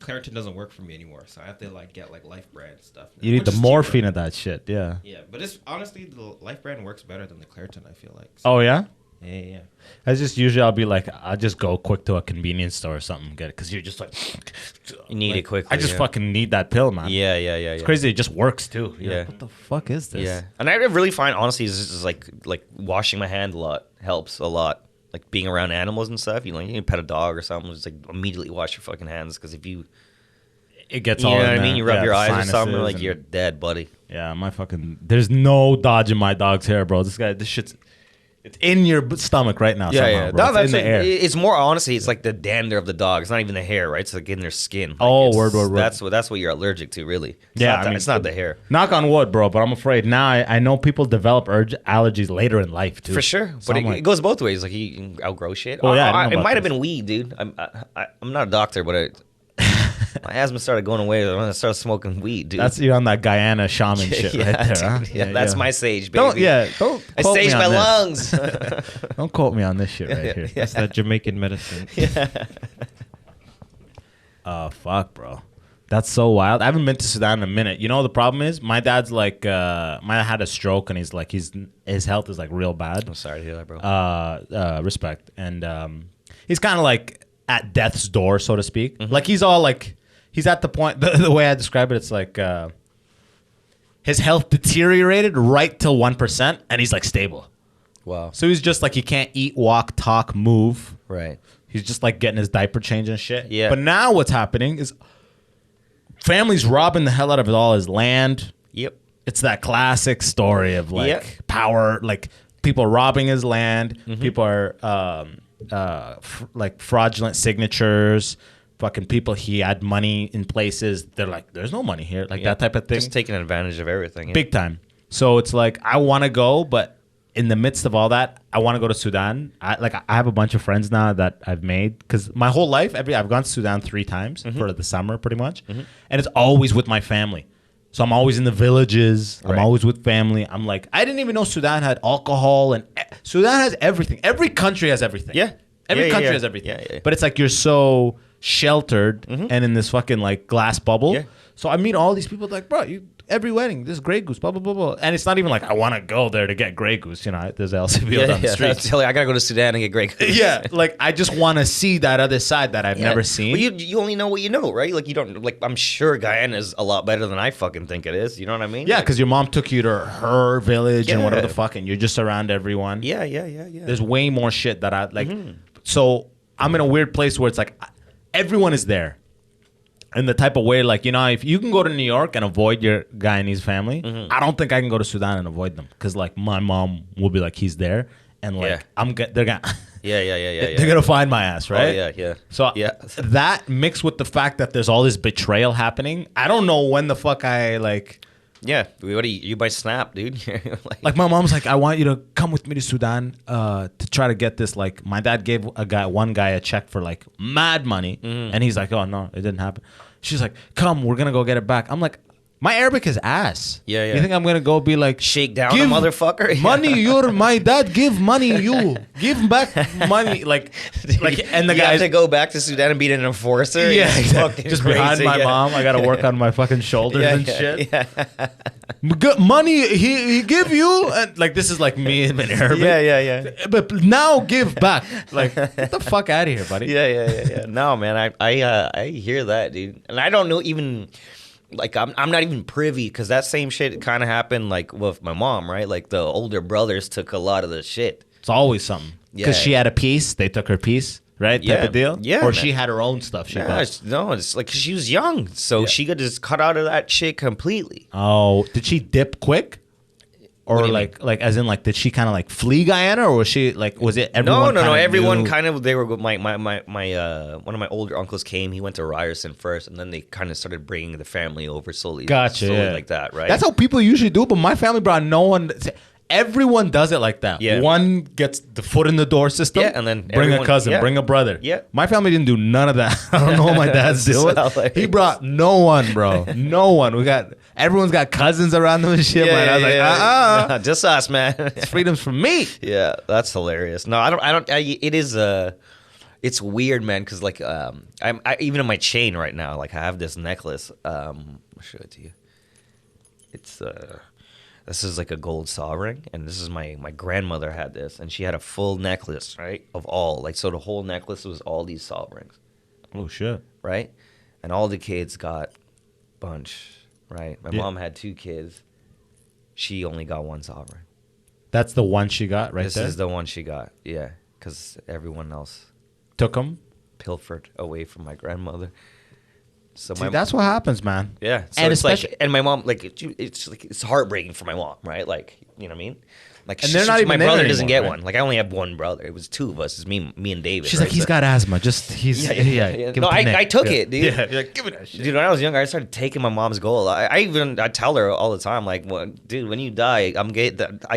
Claritin doesn't work for me anymore, so I have to like get like Life Brand stuff. now, You need which the is morphine cheaper. of that shit, yeah. Yeah, but it's honestly the Life Brand works better than the Claritin. I feel like. Oh yeah? Yeah. I just usually I'll be like I'll just go quick to a convenience store or something and get it because you're just like You need it quickly. I just yeah. fucking need that pill, man. Yeah. It's crazy. It just works too. You're Yeah. like, what the fuck is this? Yeah, and I really find honestly is just like washing my hand a lot helps a lot. Like being around animals and stuff. You know, you can pet a dog or something. Just like immediately wash your fucking hands because if you, It gets you all know in what I mean, there. you rub Yeah, your the eyes or something, sinuses like and- you're dead, buddy. Yeah, my fucking there's no dodging my dog's hair, bro. This shit's it's in your stomach right now. somehow, bro. No, It's in the air. It's more honestly, it's like the dander of the dog. It's not even the hair, right? It's like in their skin. Like Oh, it's- word. That's what you're allergic to, really. It's Yeah, not I the- mean, it's not the hair. Knock on wood, bro, but I'm afraid now I know people develop allergies later in life, too. For sure, So but I'm like, it goes both ways. Like you can outgrow shit. Oh, yeah, I know it about might have this. been weed, dude. I'm not a doctor, but my asthma started going away when I started smoking weed, dude. you're on that Guyana shaman shit Yeah, right there, dude. huh? Yeah, that's my sage, baby. Don't I quote me saged on my this. lungs. Don't quote me on this shit right here. That's that Jamaican medicine. Fuck, bro. That's so wild. I haven't been to Sudan in a minute. You know the problem is my dad's like my dad had a stroke and he's like his health is like real bad. I'm sorry to hear that, bro. Respect. And he's kind of like at death's door, so to speak. Like he's all like he's at the point the way I describe it, it's like his health deteriorated right till 1% and he's like stable. Wow. So he's just like he can't eat, walk, talk, move. Right. He's just like getting his diaper changed and shit. Yeah. But now what's happening is family's robbing the hell out of all his land. Yep. It's that classic story of like Yep. power, like people robbing his land. People are like fraudulent signatures. Fucking people he had money in places. They're like, there's no money here. Like that type of thing. Just taking advantage of everything. Yeah. Big time. So it's like I want to go, but in the midst of all that, I want to go to Sudan. I have a bunch of friends now that I've made because my whole life, I've gone to Sudan 3 times for the summer, pretty much, and it's always with my family. So I'm always in the villages. I'm Right. always with family. I'm like, I didn't even know Sudan had alcohol and Sudan has everything. Every country has everything. Yeah. Every Yeah, country yeah. has everything. Yeah. But it's like you're so sheltered and in this fucking like glass bubble. Yeah. So I meet all these people like, bro, every wedding, this is Grey Goose, blah, blah, blah, blah. And it's not even like I want to go there to get Grey Goose. You know, there's LCBO down the street. That's, I gotta go to Sudan and get great. Yeah, like I just want to see that other side that I've never seen. Well, you only know what you know, right? Like you don't like. I'm sure Guyana is a lot better than I fucking think it is. You know what I mean? Yeah, Like, because your mom took you to her village and whatever the Yeah. fuck, and you're just around everyone. yeah. There's way more shit that I like. So I'm in a weird place where it's like everyone is there. In the type of way, like, you know, if you can go to New York and avoid your Guyanese family, I don't think I can go to Sudan and avoid them. Because, like, my mom will be like, he's there. And, like, Yeah. they're going to... Yeah. They're going to find my ass, right? Oh, yeah. So yeah. that mixed with the fact that there's all this betrayal happening, I don't know when the fuck I, like... Yeah. What do you might snap, dude? Like my mom's like, I want you to come with me to Sudan to try to get this. Like my dad gave one guy a check for like mad money, and he's like, oh no, it didn't happen. She's like, come, we're gonna go get it back. I'm like, my Arabic is ass. Yeah. You think I'm gonna go be like Shake down a motherfucker? Money, you're my dad. Give money, you give back money. Like, and the you have guys to go back to Sudan and be an enforcer. Yeah, It's exactly. fucking Just crazy, behind my yeah. mom. I gotta work on my fucking shoulders and shit. Yeah. Money he give you, and like this is like me in Arabic. Yeah. But now give back. Like, get the fuck out of here, buddy. Yeah. No, man, I hear that, dude, and I don't know even. Like I'm not even privy because that same shit kind of happened like with my mom, right? Like the older brothers took a lot of the shit. It's always something. Because Yeah. she had a piece, they took her piece, right? Type Yeah. of deal. Yeah, Or man. she had her own stuff. She Yeah, got. no, it's like she was young, so she got just cut out of that shit completely. Oh, did she dip quick? Or do you like as in like did she kind of like flee Guyana, or was she like was it everyone? No. Everyone knew? kind of they were my one of my older uncles came. He went to Ryerson first, and then they kind of started bringing the family over slowly. Gotcha, slowly yeah. like that, right? That's how people usually do it, but my family brought no one. Everyone does it like that. Yeah. One gets the foot in the door system. Yeah, and then bring a everyone- cousin, yeah. bring a brother. Yeah. My family didn't do none of that. I don't know what my dad's doing. He brought no one, bro. No one. Everyone's got cousins around them and shit. Man. I was like, Nah, just us, man. It's freedom's for me. Yeah, that's hilarious. No, I don't. It is it's weird, man. Because like, I even in my chain right now, like I have this necklace. I'll show it to you. It's this is like a gold saw ring, and this is my grandmother had this, and she had a full necklace, right, of all like so the whole necklace was all these saw rings, Oh shit. right, and all the kids got bunch, right. My mom had 2 kids, she only got 1 saw ring. That's the one she got right This there. is the one she got, yeah, because everyone else Took them. pilfered away from my grandmother. So See, that's what happens, man. yeah, so And it's especially- like, and my mom, like, it's heartbreaking for my mom, right? Like, you know what I mean? Like, And they're not even my there brother doesn't anymore, get right? one. Like, I only have 1 brother. It was 2 of us. It's me and David. She's right? like, he's So- got asthma. Just he's Yeah. give No, it to Nick. I took Yeah. it, dude. Yeah, you're like, give me that shit. Dude, when I was younger, I started taking my mom's gold. I tell her all the time, like, well, dude, when you die, I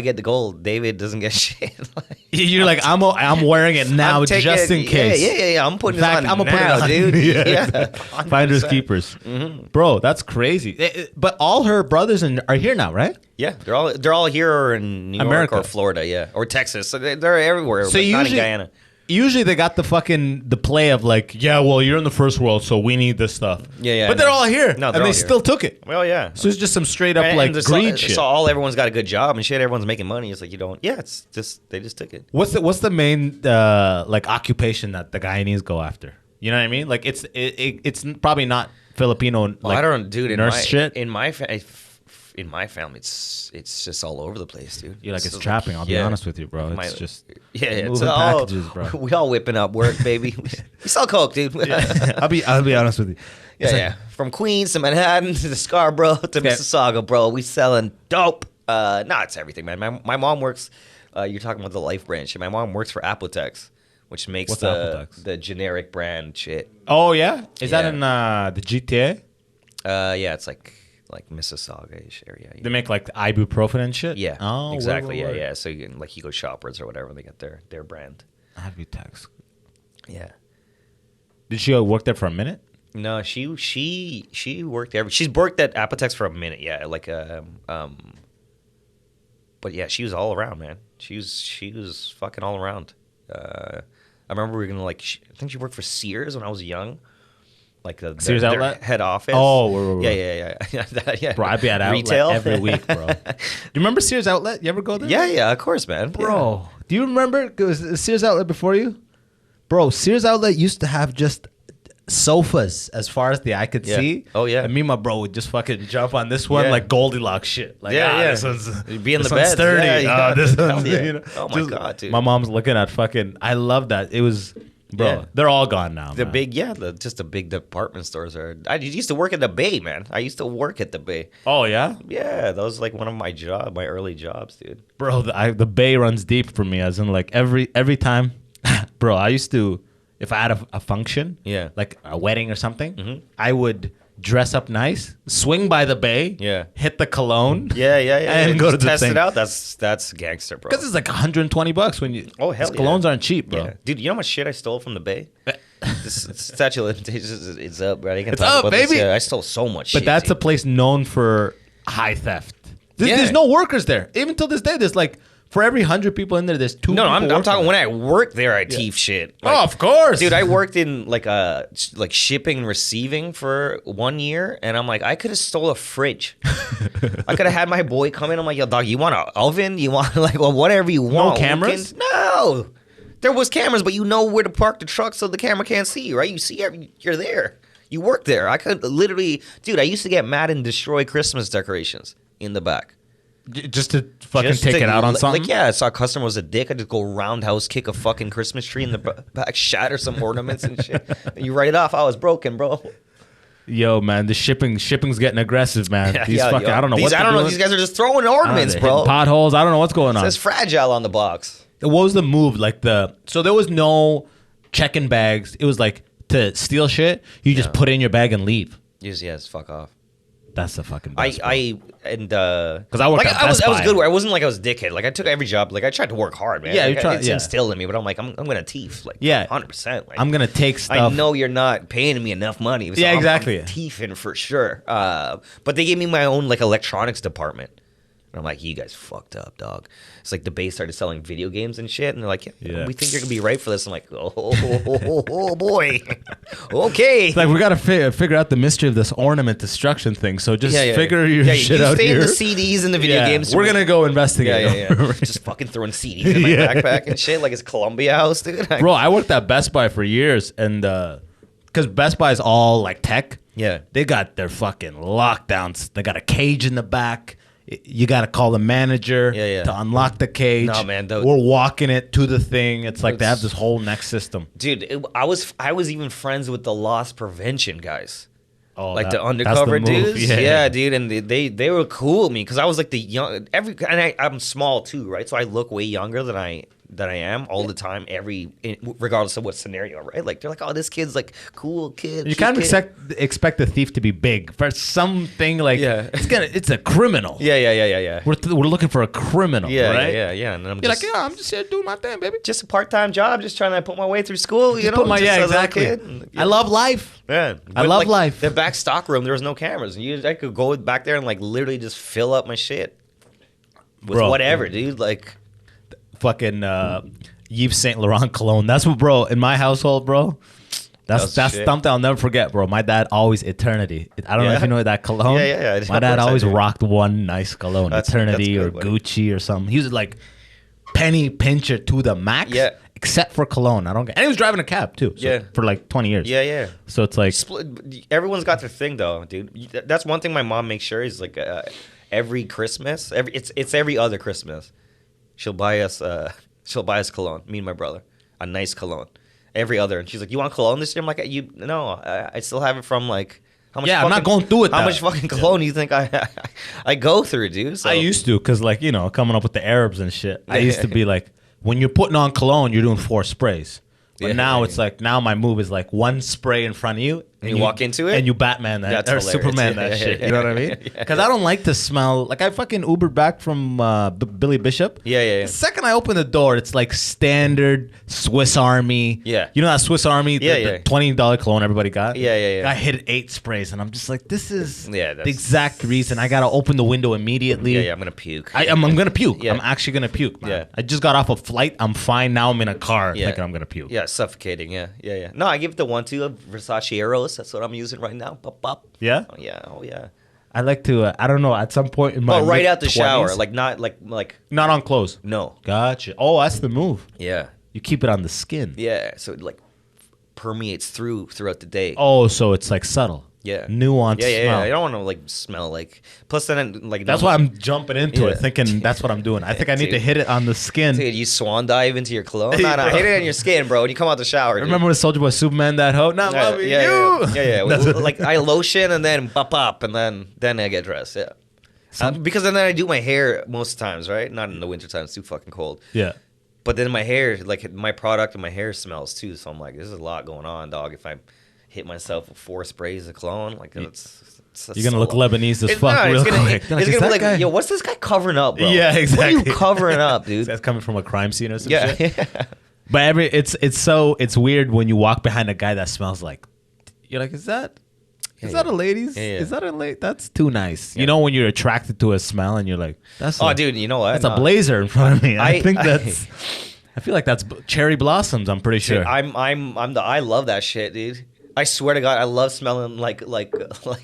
get the gold. David doesn't get shit. Like, You're like, I'm wearing it now I'm taking just in it- case. Yeah. I'm putting In fact, it on I'm gonna put now, it on, dude. Yeah. Yeah. Finders 100%. keepers, bro. That's crazy. But all her brothers are here now, right? Yeah, they're all here or in New York America. or Florida, yeah, or Texas. So they're everywhere. So but not in usually, Guyana. usually they got the play of like, yeah, well, you're in the first world, so we need this stuff. Yeah. But they're all here, No, and they're they all here. still took it. Well, yeah. So it's just some straight up And like just greed shit. So everyone's got a good job and shit. Everyone's making money. It's like you don't. Yeah, it's just they just took it. What's the main like occupation that the Guyanese go after? You know what I mean? Like it's probably not Filipino. Like, Well, I don't, dude. nurse shit. In my family, it's just all over the place, dude. You're like, it's So, trapping. I'll be yeah. honest with you, bro. It's just yeah. It's moving all packages, bro. We all whipping up work, baby. We sell coke, dude. I'll be honest with you. Yeah, It's like- yeah. From Queens to Manhattan to Scarborough to Mississauga, bro. We selling dope. It's everything, man. My mom works. You're talking about the Life branch. My mom works for Apotex, which makes What's the Apotex? generic brand shit. Oh yeah, is that Yeah. in the GTA? Yeah, it's like Mississauga-ish area. They make like ibuprofen and shit. Yeah. Oh, exactly. word. Yeah. So you can, like you go shoppers or whatever, they get their brand. Ibutex. Yeah. Did she work there for a minute? No, she worked there. She's worked at Apotex for a minute. Yeah, like but yeah, she was all around, man. She was fucking all around. I remember we were gonna like. I think she worked for Sears when I was young. Like Sears their outlet? head office. Oh, word. yeah. Yeah. Bro, I'd be at outlet Retail every week, bro. Do you remember Sears Outlet? You ever go there? Yeah, of course, man. Bro, do you remember? Was Sears Outlet before you? Bro, Sears Outlet used to have just sofas as far as the eye could Yeah. see. Oh, yeah. And me and my bro would just fucking jump on this one Yeah. like Goldilocks shit. Like, Yeah. this one's You'd be in this the one's bed. sturdy. Yeah. This Hell one's, yeah. you know, Oh my God, dude. My mom's looking at fucking. I love that. It was, bro. Yeah. They're all gone now. The man. big, just the big department stores are. I used to work at the Bay, man. I used to work at the Bay. Oh yeah, Yeah, that was like one of my early jobs, dude. bro. The bay runs deep for me. As in, like every time, bro. I used to, if I had a function, Yeah. like a wedding or something, Mhm. I would dress up nice, swing by the bay, Yeah. hit the cologne, Yeah. and go to Just the test thing. it out. That's gangster, bro. Because it's like $120 when you. Oh, hell these colognes yeah. aren't cheap, bro. Yeah. Dude, you know how much shit I stole from the Bay? This statute of limitations is up, right? I can It's talk up, about this. baby. Yeah, I stole so much But shit. that's a dude. place known for high theft. Yeah. There's no workers there. Even till this day, there's like for every 100 people in there, there's 2 No, people I'm working talking there. when I worked there, I thief shit. Like, Oh, of course. dude, I worked in like shipping and receiving for 1 year, and I'm like, I could have stole a fridge. I could have had my boy come in. I'm like, yo, dog, you want an oven? You want like whatever you want? cameras? No. There was cameras, but you know where to park the truck so the camera can't see you, right? You see, you're there. You work there. I could literally, dude. I used to get mad and destroy Christmas decorations in the back. Just to fucking Just take to- it out on something? Like, yeah, I saw a customer was a dick. I just go roundhouse kick a fucking Christmas tree in the back, shatter some ornaments and shit. And you write it off. I was broken, bro. Yo, man, the shipping's getting aggressive, man. Yeah, These yeah, fucking, yo. I don't know These, what I don't know. These guys are just throwing ornaments, they're bro. hitting potholes. I don't know what's going It on. says fragile on the box. What was the move? Like so there was no checking bags. It was like to steal shit, you just put it in your bag and leave. Yes, fuck off. That's the fucking best. Because I worked at Best I was Buy. good. Where I wasn't like I was a dickhead. Like I took every job. Like I tried to work hard, man. Yeah, you like, tried- It's yeah. instilled in me, but I'm like I'm gonna teeth. Like 100%. Like I'm gonna take stuff. I know you're not paying me enough money. So Yeah, I'm exactly. teething for sure. But they gave me my own like electronics department. And I'm like, you guys fucked up, dog. It's like the base started selling video games and shit, and they're like, Yeah. we think you're gonna be right for this. I'm like, oh boy, okay. It's like we gotta figure out the mystery of this ornament destruction thing. So just figure your shit you out stay here. in the CDs and the video games. We're gonna go investigate. Yeah. Just fucking throwing CDs in my backpack and shit like it's Columbia House, dude. Bro, I worked at Best Buy for years, and because Best Buy is all like tech. Yeah. They got their fucking lockdowns. They got a cage in the back. You got to call the manager to unlock the cage. No, man, we're walking it to the thing. It's like they have this whole next system. Dude, I was even friends with the loss prevention guys. Oh, like that- the undercover that's the move. dudes, Yeah. dude, and they were cool with me because I was like the young I'm small too, right? So I look way younger than I am all the time, regardless of what scenario, right? Like they're like, oh, this kid's like cool kid. You cute kind of kid. expect the thief to be big for something like it's a criminal. Yeah. We're looking for a criminal, right? Yeah. And I'm You're just, like, yeah, I'm just here doing my thing, baby. just a part-time job, just trying to put my way through school. You know, Put my just as a exactly. kid. And, I love life. Yeah, I love life. The back stock room, there was no cameras. I could go back there and like literally just fill up my shit with Bro. whatever, dude. Like, Fucking Yves Saint Laurent cologne. That's what, bro. In my household, bro. That's shit. something I'll never forget, bro. My dad always Eternity. I don't know if you know that cologne. Yeah. My dad Of course I always do. rocked one nice cologne, That's Eternity good, or buddy. Gucci or something. He was like penny pincher to the max. Yeah. Except for cologne, I don't get. And he was driving a cab too. So, Yeah. For like 20 years. Yeah. So it's like Everyone's got their thing, though, dude. That's one thing my mom makes sure is like every Christmas, it's every other Christmas, she'll buy us cologne. Me and my brother, a nice cologne. Every other, and she's like, "You want cologne this year?" I'm like, I still have it from like how much? Yeah, I'm not going through it How that- much fucking cologne do you think I go through, dude? So, I used to, because like, you know, coming up with the Arabs and shit, I used to be like, when you're putting on cologne, you're doing 4 sprays. But now it's like, now my move is like 1 spray in front of you. And you walk into it? And you Batman that. That's or hilarious. Superman Yeah, that yeah, shit. yeah, You know what I yeah, mean? yeah, Because I don't like to smell. Like I fucking Ubered back from Billy Bishop. Yeah. The second I open the door, it's like standard Swiss Army. Yeah. You know that Swiss Army? Yeah. The $20 cologne everybody got? Yeah. I hit 8 sprays and I'm just like, this is Yeah, the that's- exact reason. I got to open the window immediately. Yeah, I'm gonna puke. I'm gonna puke. Yeah. I'm actually gonna puke, man. Yeah. I just got off a flight. I'm fine. Now I'm in a car Yeah. thinking I'm gonna puke. Yeah, suffocating. Yeah. No, I give it the 1-2 of Versace Eros. That's what I'm using right now. Pop. Yeah? Oh yeah. I like to, I don't know, at some point in my But right out the mid-20s, shower, like not like not on clothes. no. Gotcha. Oh, that's the move. Yeah. You keep it on the skin. Yeah. So it like permeates throughout the day. Oh, so it's like subtle. Yeah. Nuanced Yeah. smell. I don't want to like smell like. Plus then like That's why I'm jumping into it, Yeah. thinking that's what I'm doing. I think I need to Dude. hit it on the skin. Dude, you swan dive into your cologne. No, Bro. hit it on your skin, bro. And you come out the shower. Dude. Remember when Soldier Boy Superman that hoe? Not Yeah, loving yeah, you. Yeah. That's what- Like I lotion and then pop and then I get dressed. Yeah. Because then I do my hair most times, right? Not in the wintertime, it's too fucking cold. Yeah. But then my hair, like my product and my hair smells too. So I'm like, this is a lot going on, dog. If I hit myself with 4 sprays of cologne, like that's You're gonna look Lebanese as fuck no, real it's gonna, quick. It's They're like, gonna "Is be that like, guy-" yo, what's this guy covering up, bro? Yeah, exactly. What are you covering up, dude? That's coming from a crime scene or some Yeah. shit. But it's weird when you walk behind a guy that smells like, you're like, is that a lady's? Yeah. Is that a lady? That's too nice. You know when you're attracted to a smell and you're like, Dude, you know what? that's a blazer in front of me. I think I feel like that's cherry blossoms. I'm pretty sure. Dude, I love that shit, dude. I swear to God, I love smelling like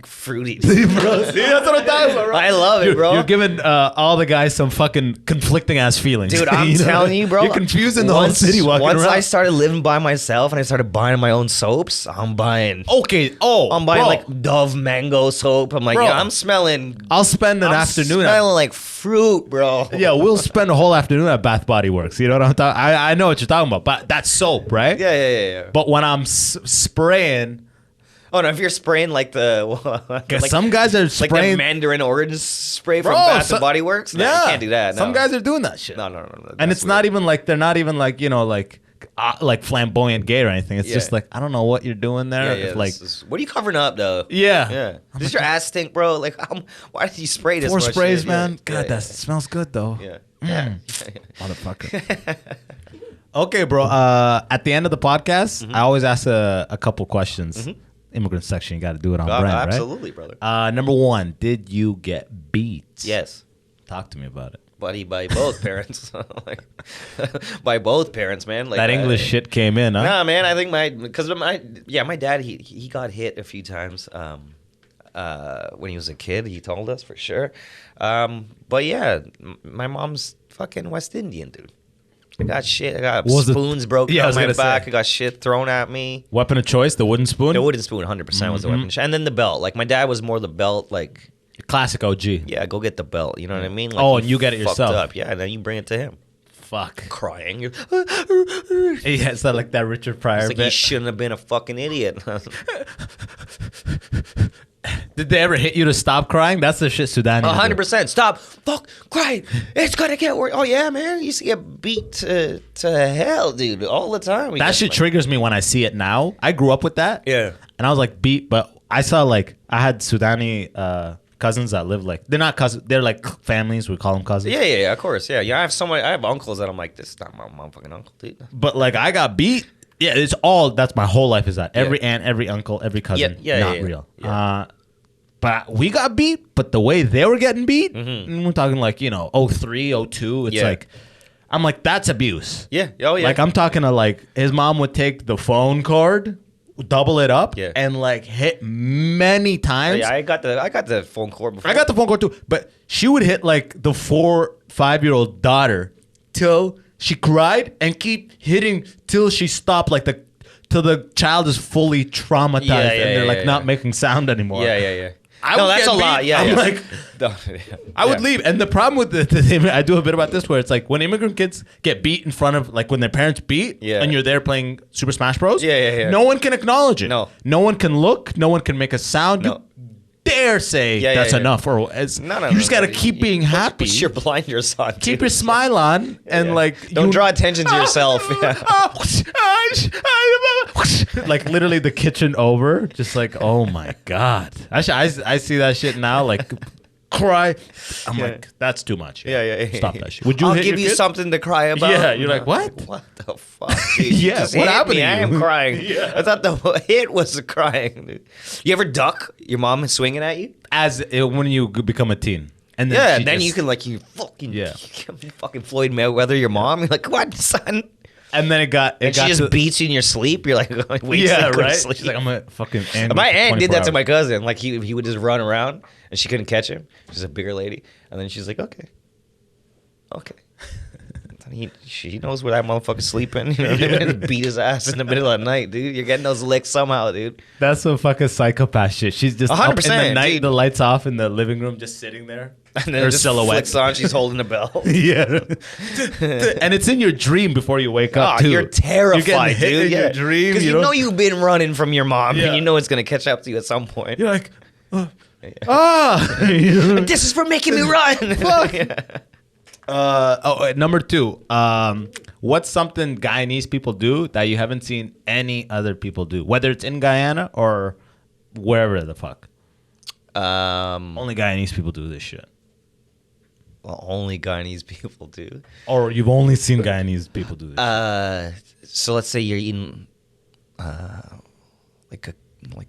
fruity. Dude. Bro, see, that's what I'm talking about, bro. I love it, bro. You're giving all the guys some fucking conflicting ass feelings. Dude, I'm You know? telling you, bro. You're confusing the whole city walking Once around. I started living by myself and I started buying my own soaps, I'm buying I'm buying like Dove mango soap. I'm like, Bro. yeah, I'm smelling. I'll spend an I'm afternoon. smelling like fruit, bro. Yeah, we'll spend a whole afternoon at Bath Body Works. You know what I'm talking? I know what you're talking about, but that's soap, right? Yeah. But when I'm spraying, Oh no! If you're spraying like Cause some guys are like the spraying. Mandarin orange spray from Bro, Bath and Body Works, no, you can't do that. No. Some guys are doing that shit. No. And it's not even like they're not even like like flamboyant gay or anything. It's just like I don't know what you're doing there. Yeah, Like what are you covering up though? yeah. Does your ass stink, bro? Like why did you spray this? 4 much sprays, shit? man. Yeah. God, that smells good though. Yeah. Motherfucker. Okay, bro. At the end of the podcast, I always ask a couple questions. Immigrant Section, you got to do it on brand, right? Absolutely, brother. Number 1, did you get beat? Yes. Talk to me about it. Buddy, by both parents. Like, by both parents, man. Like That English shit came in, huh? Nah, man. I think my dad, he got hit a few times when he was a kid. He told us for sure. But yeah, my mom's fucking West Indian, dude. I got shit. I got spoons broken on my back. I got shit thrown at me. Weapon of choice, the wooden spoon? The wooden spoon, 100% was the weapon. And then the belt. Like, my dad was more the belt, like... Classic OG. Yeah, go get the belt. You know what I mean? Like, oh, and you get it yourself. Up. Yeah, and then you bring it to him. Fuck. Crying. Yeah, it's not like that Richard Pryor it's like bit. he shouldn't have been a fucking idiot. Did they ever hit you to stop crying? That's the shit Sudanese 100%. Stop. Fuck crying. It's going to get worse. Oh, yeah, man. You used to get beat to hell, dude, all the time. That shit triggers me when I see it now. I grew up with that. Yeah. And I was like beat, but I saw like, I had Sudani cousins that live like, they're not cousins, they're like families, we call them cousins. Yeah, of course. Yeah, I have uncles that I'm like, this is not my motherfucking uncle, dude. But like, I got beat. Yeah, that's my whole life is that. Every aunt, every uncle, every cousin, not real. Yeah. But we got beat, but the way they were getting beat, and we're talking like, 03, 02, it's like, I'm like, that's abuse. Yeah, oh yeah. Like, I'm talking to like, his mom would take the phone cord, double it up, Yeah. and like hit many times. Yeah, I got the phone cord before. I got the phone cord too, but she would hit like the 4-5-year-old daughter till she cried and keep hitting till she stopped, like till the child is fully traumatized and they're not making sound anymore. Yeah. That's a lot. Yeah, I'm like, I would leave. And the problem with the I do a bit about this where it's like when immigrant kids get beat in front of, like when their parents beat and you're there playing Super Smash Bros. Yeah. No one can acknowledge it. No one can look. No one can make a sound. No. You dare say that's enough. Or you just got to keep being happy. Put your blinders on. Keep your smile on and like don't draw attention to yourself. Like literally the kitchen over, just like, oh my god. I see that shit now, like cry. I'm like, that's too much. Yeah. Stop that shit. Would you? I'll hit give your you kid? something to cry about. Yeah, you're like, what? What the fuck? Dude? Yeah, Just what hit happened me. to I you? am crying. I thought the hit was crying. Dude. You ever duck your mom is swinging at you? When you become a teen. And then then you can you fucking Floyd Mayweather your mom. You're like, what, son? And then she just beats you in your sleep. You're like, wait, right? Sleep. She's like, I'm a fucking angry. My aunt did that to hours. my cousin. Like he would just run around and she couldn't catch him. She's a bigger lady, and then she's like, okay. She knows where that motherfucker's sleeping. You know what I mean? Beat his ass in the middle of the night, dude. You're getting those licks somehow, dude. That's some fucking psychopath shit. She's just 100%, up in the night, dude. The lights off in the living room, just sitting there. And then her it just silhouette flicks on. She's holding the bell. Yeah. And it's in your dream before you wake up, too. You're terrified, you're getting hit dude. in your dream. Because you know you've been running from your mom, and you know it's going to catch up to you at some point. You're like, this is for making me run. Fuck. Number 2. What's something Guyanese people do that you haven't seen any other people do? Whether it's in Guyana or wherever the fuck. Only Guyanese people do this shit. Well, only Guyanese people do. Or you've only seen Guyanese people do this. So let's say you're eating like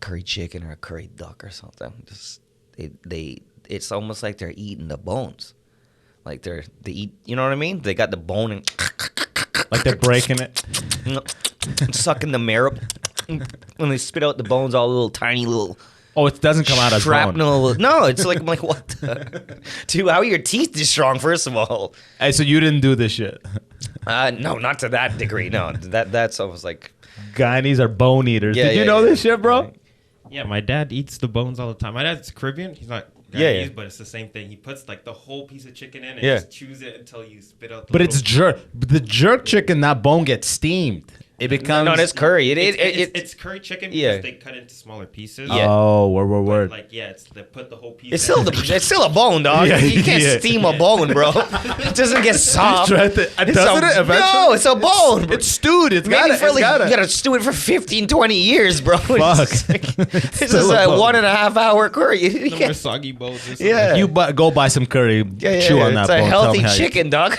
curry chicken or a curry duck or something. Just it's almost like they're eating the bones. Like they eat, you know what I mean? They got the bone and like they're breaking it, sucking the marrow. When they spit out the bones, all little tiny little. Oh, it doesn't come out as shrapnel. No, it's like I'm like, what? Dude, how are your teeth this strong? First of all, hey, so you didn't do this shit? No, not to that degree. No, that's almost like Guyanese are bone eaters. Did you know this shit, bro? Yeah, my dad eats the bones all the time. My dad's Caribbean. He's not Guyanese, but it's the same thing. He puts like the whole piece of chicken in and just chews it until you spit out the But it's jerk. The jerk chicken, that bone gets steamed. it becomes. No, that's curry. It's curry chicken because Yeah. they cut it into smaller pieces. Yeah. Oh, But, word. like they put the whole piece. It's still a bone, dog. Yeah, You can't yeah. steam a bone, bro. It doesn't get soft. Doesn't it eventually? No, it's a bone. Bro. It's stewed. It's Maybe got for like, it. you gotta stew it for 15, 20 years, bro. Fuck. This is Still a a bone. 1.5 hour curry. You More can't- soggy bones. Or something. Yeah. You go buy some curry. Chew on that it's bone. a Tell healthy me how you- chicken, dog.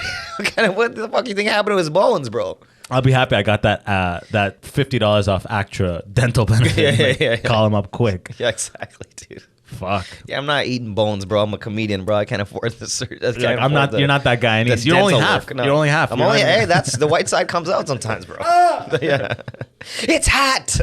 What the fuck you think happened to his bones, bro? I'll be happy I got that $50 off Actra dental benefit. Yeah. Call him up quick. Yeah, exactly, dude. Fuck. Yeah, I'm not eating bones, bro. I'm a comedian, bro. I can't afford this. Like, I'm not. You're not that guy. This You're only dental half. work, no. You're only half. I'm You're only. not- Hey, that's the white side comes out sometimes, bro. Yeah, it's hot.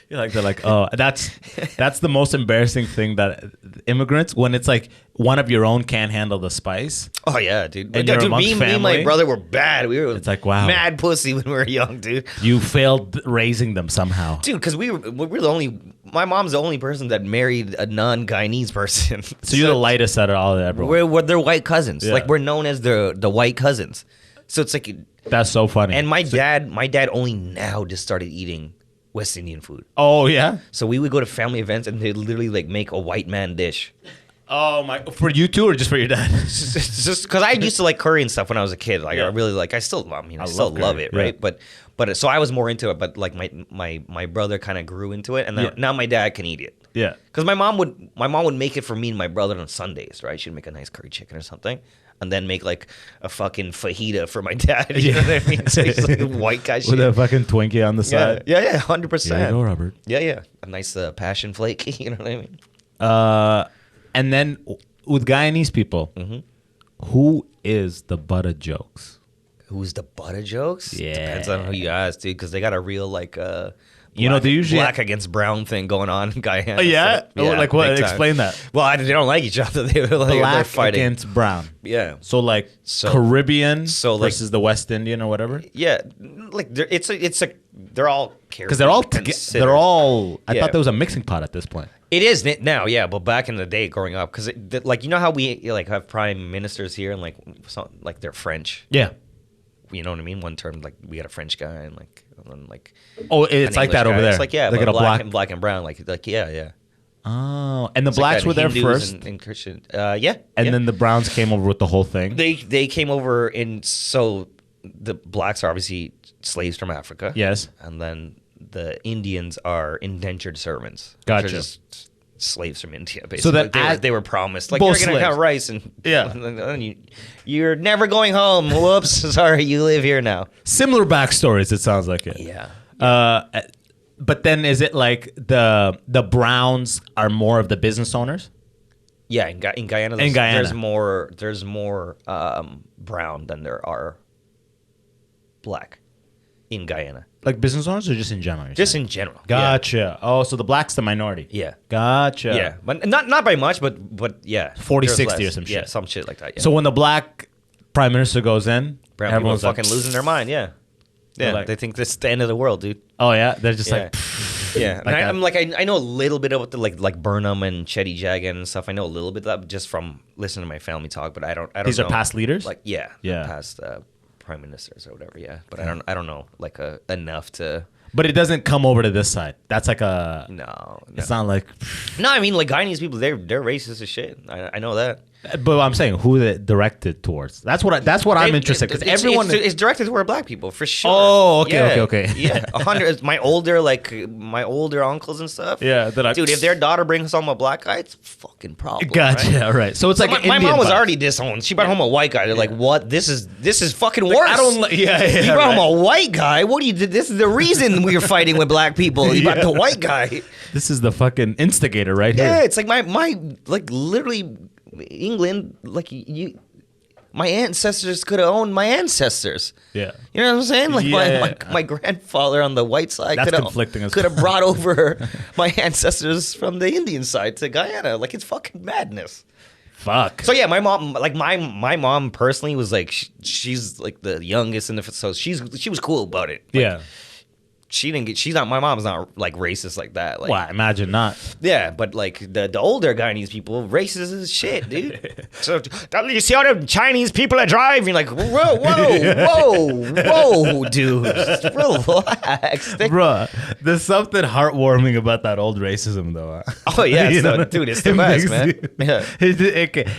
You're like they're like, oh, that's the most embarrassing thing that immigrants, when it's like one of your own can't handle the spice. Oh yeah, dude. And Dude, you're amongst me and my family? brother were bad. We were. It's like, wow. mad pussy when we were young, dude. You failed raising them somehow. Dude, because we're the only. My mom's the only person that married a non-Guyanese person. So you're the lightest out of all of everyone. We're their white cousins. Yeah. Like we're known as the white cousins. So it's like, That's so funny. and my dad only now just started eating West Indian food. oh yeah. So we would go to family events and they literally like make a white man dish. Oh my. For you two or just for your dad? It's just because I used to like curry and stuff when I was a kid. Like Yeah. I really like. I still love love curry, it, yeah. right? But so I was more into it. But like my brother kind of grew into it, and Yeah. now my dad can eat it. Yeah. Because my mom would make it for me and my brother on Sundays, right? She'd make a nice curry chicken or something, and then make like a fucking fajita for my dad. You know what I mean? So he's like a white guy shit. With a fucking Twinkie on the Yeah, side. yeah, 100%. There you go, Robert. Yeah. A nice passion flake. You know what I mean? And then with Guyanese people, Mm-hmm. who is the butt of jokes? Who's the butt of jokes? Yeah. Depends on who you ask, dude, because they got a real like You know, they usually black against brown thing going on in Guyana. Oh, yeah? So, Like what? big time. Explain that. Well, they don't like each other. They're Black fighting. against brown. Yeah. So like So- Caribbean so, like- versus the West Indian or whatever. Yeah, like they're all Because they're all considered. they're all. I Yeah. thought there was a mixing pot at this point. It is now, yeah, but back in the day, growing up, because like you know how we like have prime ministers here and like they're French. Yeah. You know what I mean? One term, like we had a French guy and then like Oh, it's an like English that guy. over there. It's like yeah, they but got a black and brown, like yeah. Oh, and the It's like blacks that were there Hindus first, and Christian. Yeah, and yeah. then the browns came over with the whole thing. they came over, and so the blacks are obviously slaves from Africa. Yes. And then the Indians are indentured servants. which Gotcha. are just slaves from India, basically. So that they were promised, like, both you're going to slaves. have rice, and Yeah. and you're never going home. Whoops, sorry, you live here now. Similar backstories. It sounds like it. Yeah. But then is it like the browns are more of the business owners? Yeah, in Guyana, In Guyana. there's more brown than there are black in Guyana. Like business owners or just in general? you're Just saying? in general. Gotcha. Oh, so the black's the minority. Yeah. Gotcha. Yeah, but not by much, but yeah, 40, there's 60 or less. some Yeah, shit. some shit like that. Yeah. So when the black prime minister goes in, brown people are everyone's like, fucking losing their mind. Yeah, They're yeah, like- they think this is the end of the world, dude. Oh yeah, they're just Yeah. like, Yeah, Like and that. I'm like I know a little bit about the like Burnham and Chetty Jagan and stuff. I know a little bit of that just from listening to my family talk, but I don't. These are know. past leaders? Like yeah, Yeah. past prime ministers or whatever. Yeah, but I don't know like enough to. but it doesn't come over to this side. That's like a. No. It's not like. No, I mean like Guyanese people, they're racist as shit. I know that. But I'm saying who they directed towards. That's what I'm interested because everyone. it's directed toward black people for sure. Oh, okay, Yeah, okay. Yeah, 100. My older uncles and stuff. Yeah, they're like, dude, if their daughter brings home a black guy, it's a fucking problem. Gotcha. right? Right. So it's So like my Indian mom was vibes. already disowned. She brought home a white guy. They're like, "What? This is fucking worse." I don't. Yeah. You brought home a white guy. What do you? This is the reason we were fighting with black people. You brought Yeah. the white guy. This is the fucking instigator right Yeah, here. it's like my like literally England. Like you, my ancestors could have owned my ancestors. Yeah. You know what I'm saying? Like Yeah. my grandfather on the white side That's could have conflicting as could have fuck. brought over my ancestors from the Indian side to Guyana. Like it's fucking madness. Fuck. So yeah, my mom, like my mom personally was like she's like the youngest in the so she was cool about it. Like, yeah. she didn't get. She's not. My mom's not like racist like that. Like, Well, imagine not. yeah, but like the older Guyanese people, racist as shit, dude. So you see how the Chinese people are driving? Like, whoa, dude, just relax. Bruh, there's something heartwarming about that old racism, though. Oh yeah, You it's know? dude, it's the It best, makes man. you- Yeah.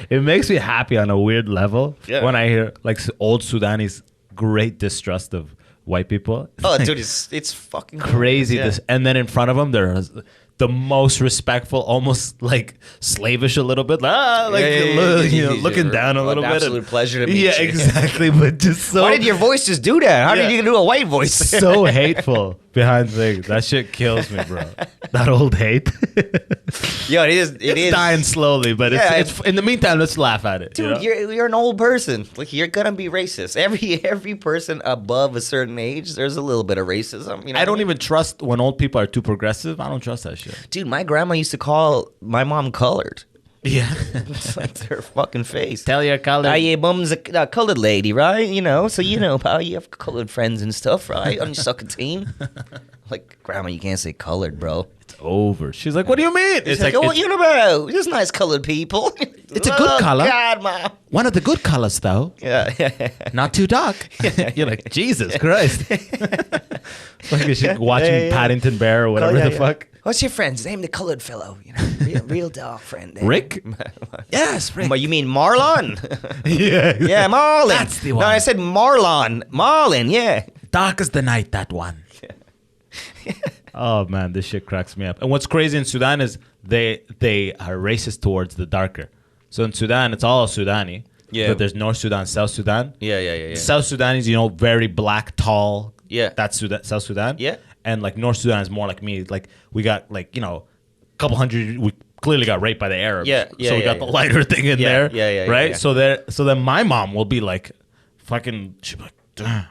It makes me happy on a weird level Yeah. when I hear like old Sudanese great distrust of white people. Oh, dude, it's fucking Crazy. Yeah. And then in front of them, there's the most respectful, almost like slavish a little bit, looking down a little bit. Absolute pleasure to meet Yeah, you. exactly. But just so Why did your voice just do that? How did you do a white voice? so hateful behind things. That shit kills me, bro. That old hate. Yo, it is. It's dying slowly, but Yeah, it's in the meantime, let's laugh at it. Dude, you know? you're an old person. Like you're gonna be racist. Every person above a certain age, there's a little bit of racism. You know I what don't mean? even trust when old people are too progressive. I don't trust that shit. Dude, my grandma used to call my mom colored. Yeah. It's like their fucking face. Tell your color. Ah, yeah, mom's a colored lady, right? You know, so you know, pal, you have colored friends and stuff, right? On your soccer team. Like, grandma, you can't say colored, bro. It's over. She's like, what do you mean? It's like, oh, what you know about? There's nice colored people. It's a good color. God, mom. one of the good colors, though. Yeah. Not too dark. You're like, Jesus Christ. It's like she's watching Yeah. Paddington Bear or whatever Yeah, the yeah. fuck. What's your friend's name? The colored fellow. You know, real dark friend. There. Rick? Yes, Rick. But you mean Marlon? Yeah. Yeah, Marlon. That's the one. No, I said Marlon. Marlon, yeah. Dark as the night, that one. Oh, man, this shit cracks me up. And what's crazy in Sudan is they are racist towards the darker. So in Sudan, it's all Sudani. Yeah. But there's North Sudan, South Sudan. Yeah. South Sudan is, very black, tall. Yeah. That's South Sudan. Yeah. And like North Sudan is more like me. Like we got like, a couple hundred, we clearly got raped by the Arabs. Yeah, So we got the lighter thing in Yeah, there. yeah, Right? yeah. So then my mom will be like, fucking, she'll be like, "Duh,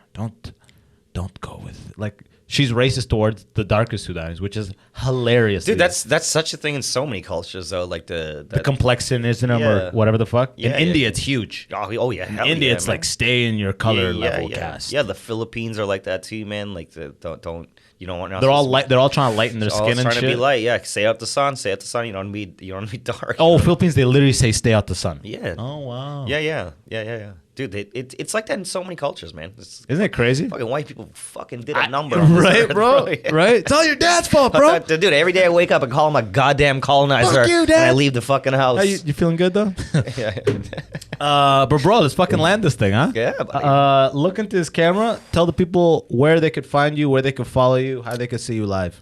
don't go with, like, she's racist towards the darker Sudanese, which is hilarious. Dude, that's such a thing in so many cultures, though. Like the complexionism Yeah. or whatever the fuck. Yeah, in yeah, India, yeah. it's huge. oh yeah, hell In India, yeah, it's man. like stay in your color level yeah. cast. Yeah, the Philippines are like that too, man. Like don't you don't want. They're all light. They're all trying to lighten their all skin and trying shit. to be light. Yeah, stay out the sun. Stay out the sun. You don't need dark. Oh, Philippines, they literally say stay out the sun. Yeah. Oh wow. Yeah. Dude, it's like that in so many cultures, man. It's, Isn't it crazy? fucking white people fucking did a number on this Right, earth, bro. Yeah. Right. It's all your dad's fault, bro. Dude, every day I wake up and call him a goddamn colonizer. Fuck you, Dad. And I leave the fucking house. How you feeling good though? Yeah. But bro, let's fucking land this thing, huh? Yeah, buddy. Look into this camera. Tell the people where they could find you, where they could follow you, how they could see you live.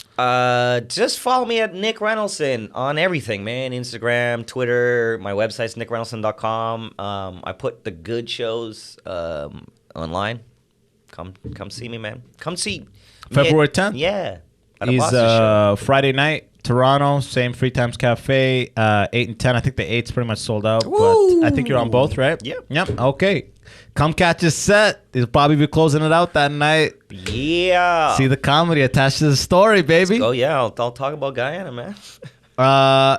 Just follow me at Nick Reynoldson on everything, man. Instagram, Twitter. My website's nickreynoldson.com. I put the good shows online. Come see me, man. Come see me February 10th? Yeah. At a He's Boston show. Friday night, Toronto, same Free Times Cafe, 8 and 10. I think the 8's pretty much sold out, Woo! but I think you're on both, right? Yep. Okay. Come catch his set. He'll probably be closing it out that night. Yeah. See the comedy attached to the story, baby. Oh yeah, I'll talk about Guyana, man.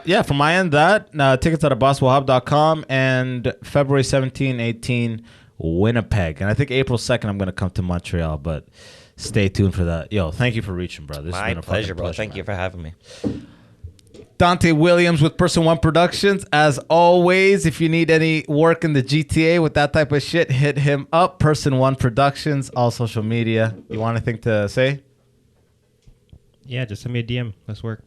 Yeah, from my end, that tickets at abbaswahab.com, and February 17, 18, Winnipeg. And I think April 2nd, I'm going to come to Montreal, but stay tuned for that. Yo, thank you for reaching, bro. This has My been a pleasure, fucking bro. Thank man. you for having me. Dante Williams with Person One Productions. As always, if you need any work in the GTA with that type of shit, hit him up. Person One Productions, all social media. You want anything to say? Yeah, just send me a DM. Let's work.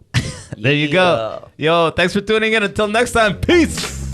There you go. Yo, thanks for tuning in. Until next time, peace.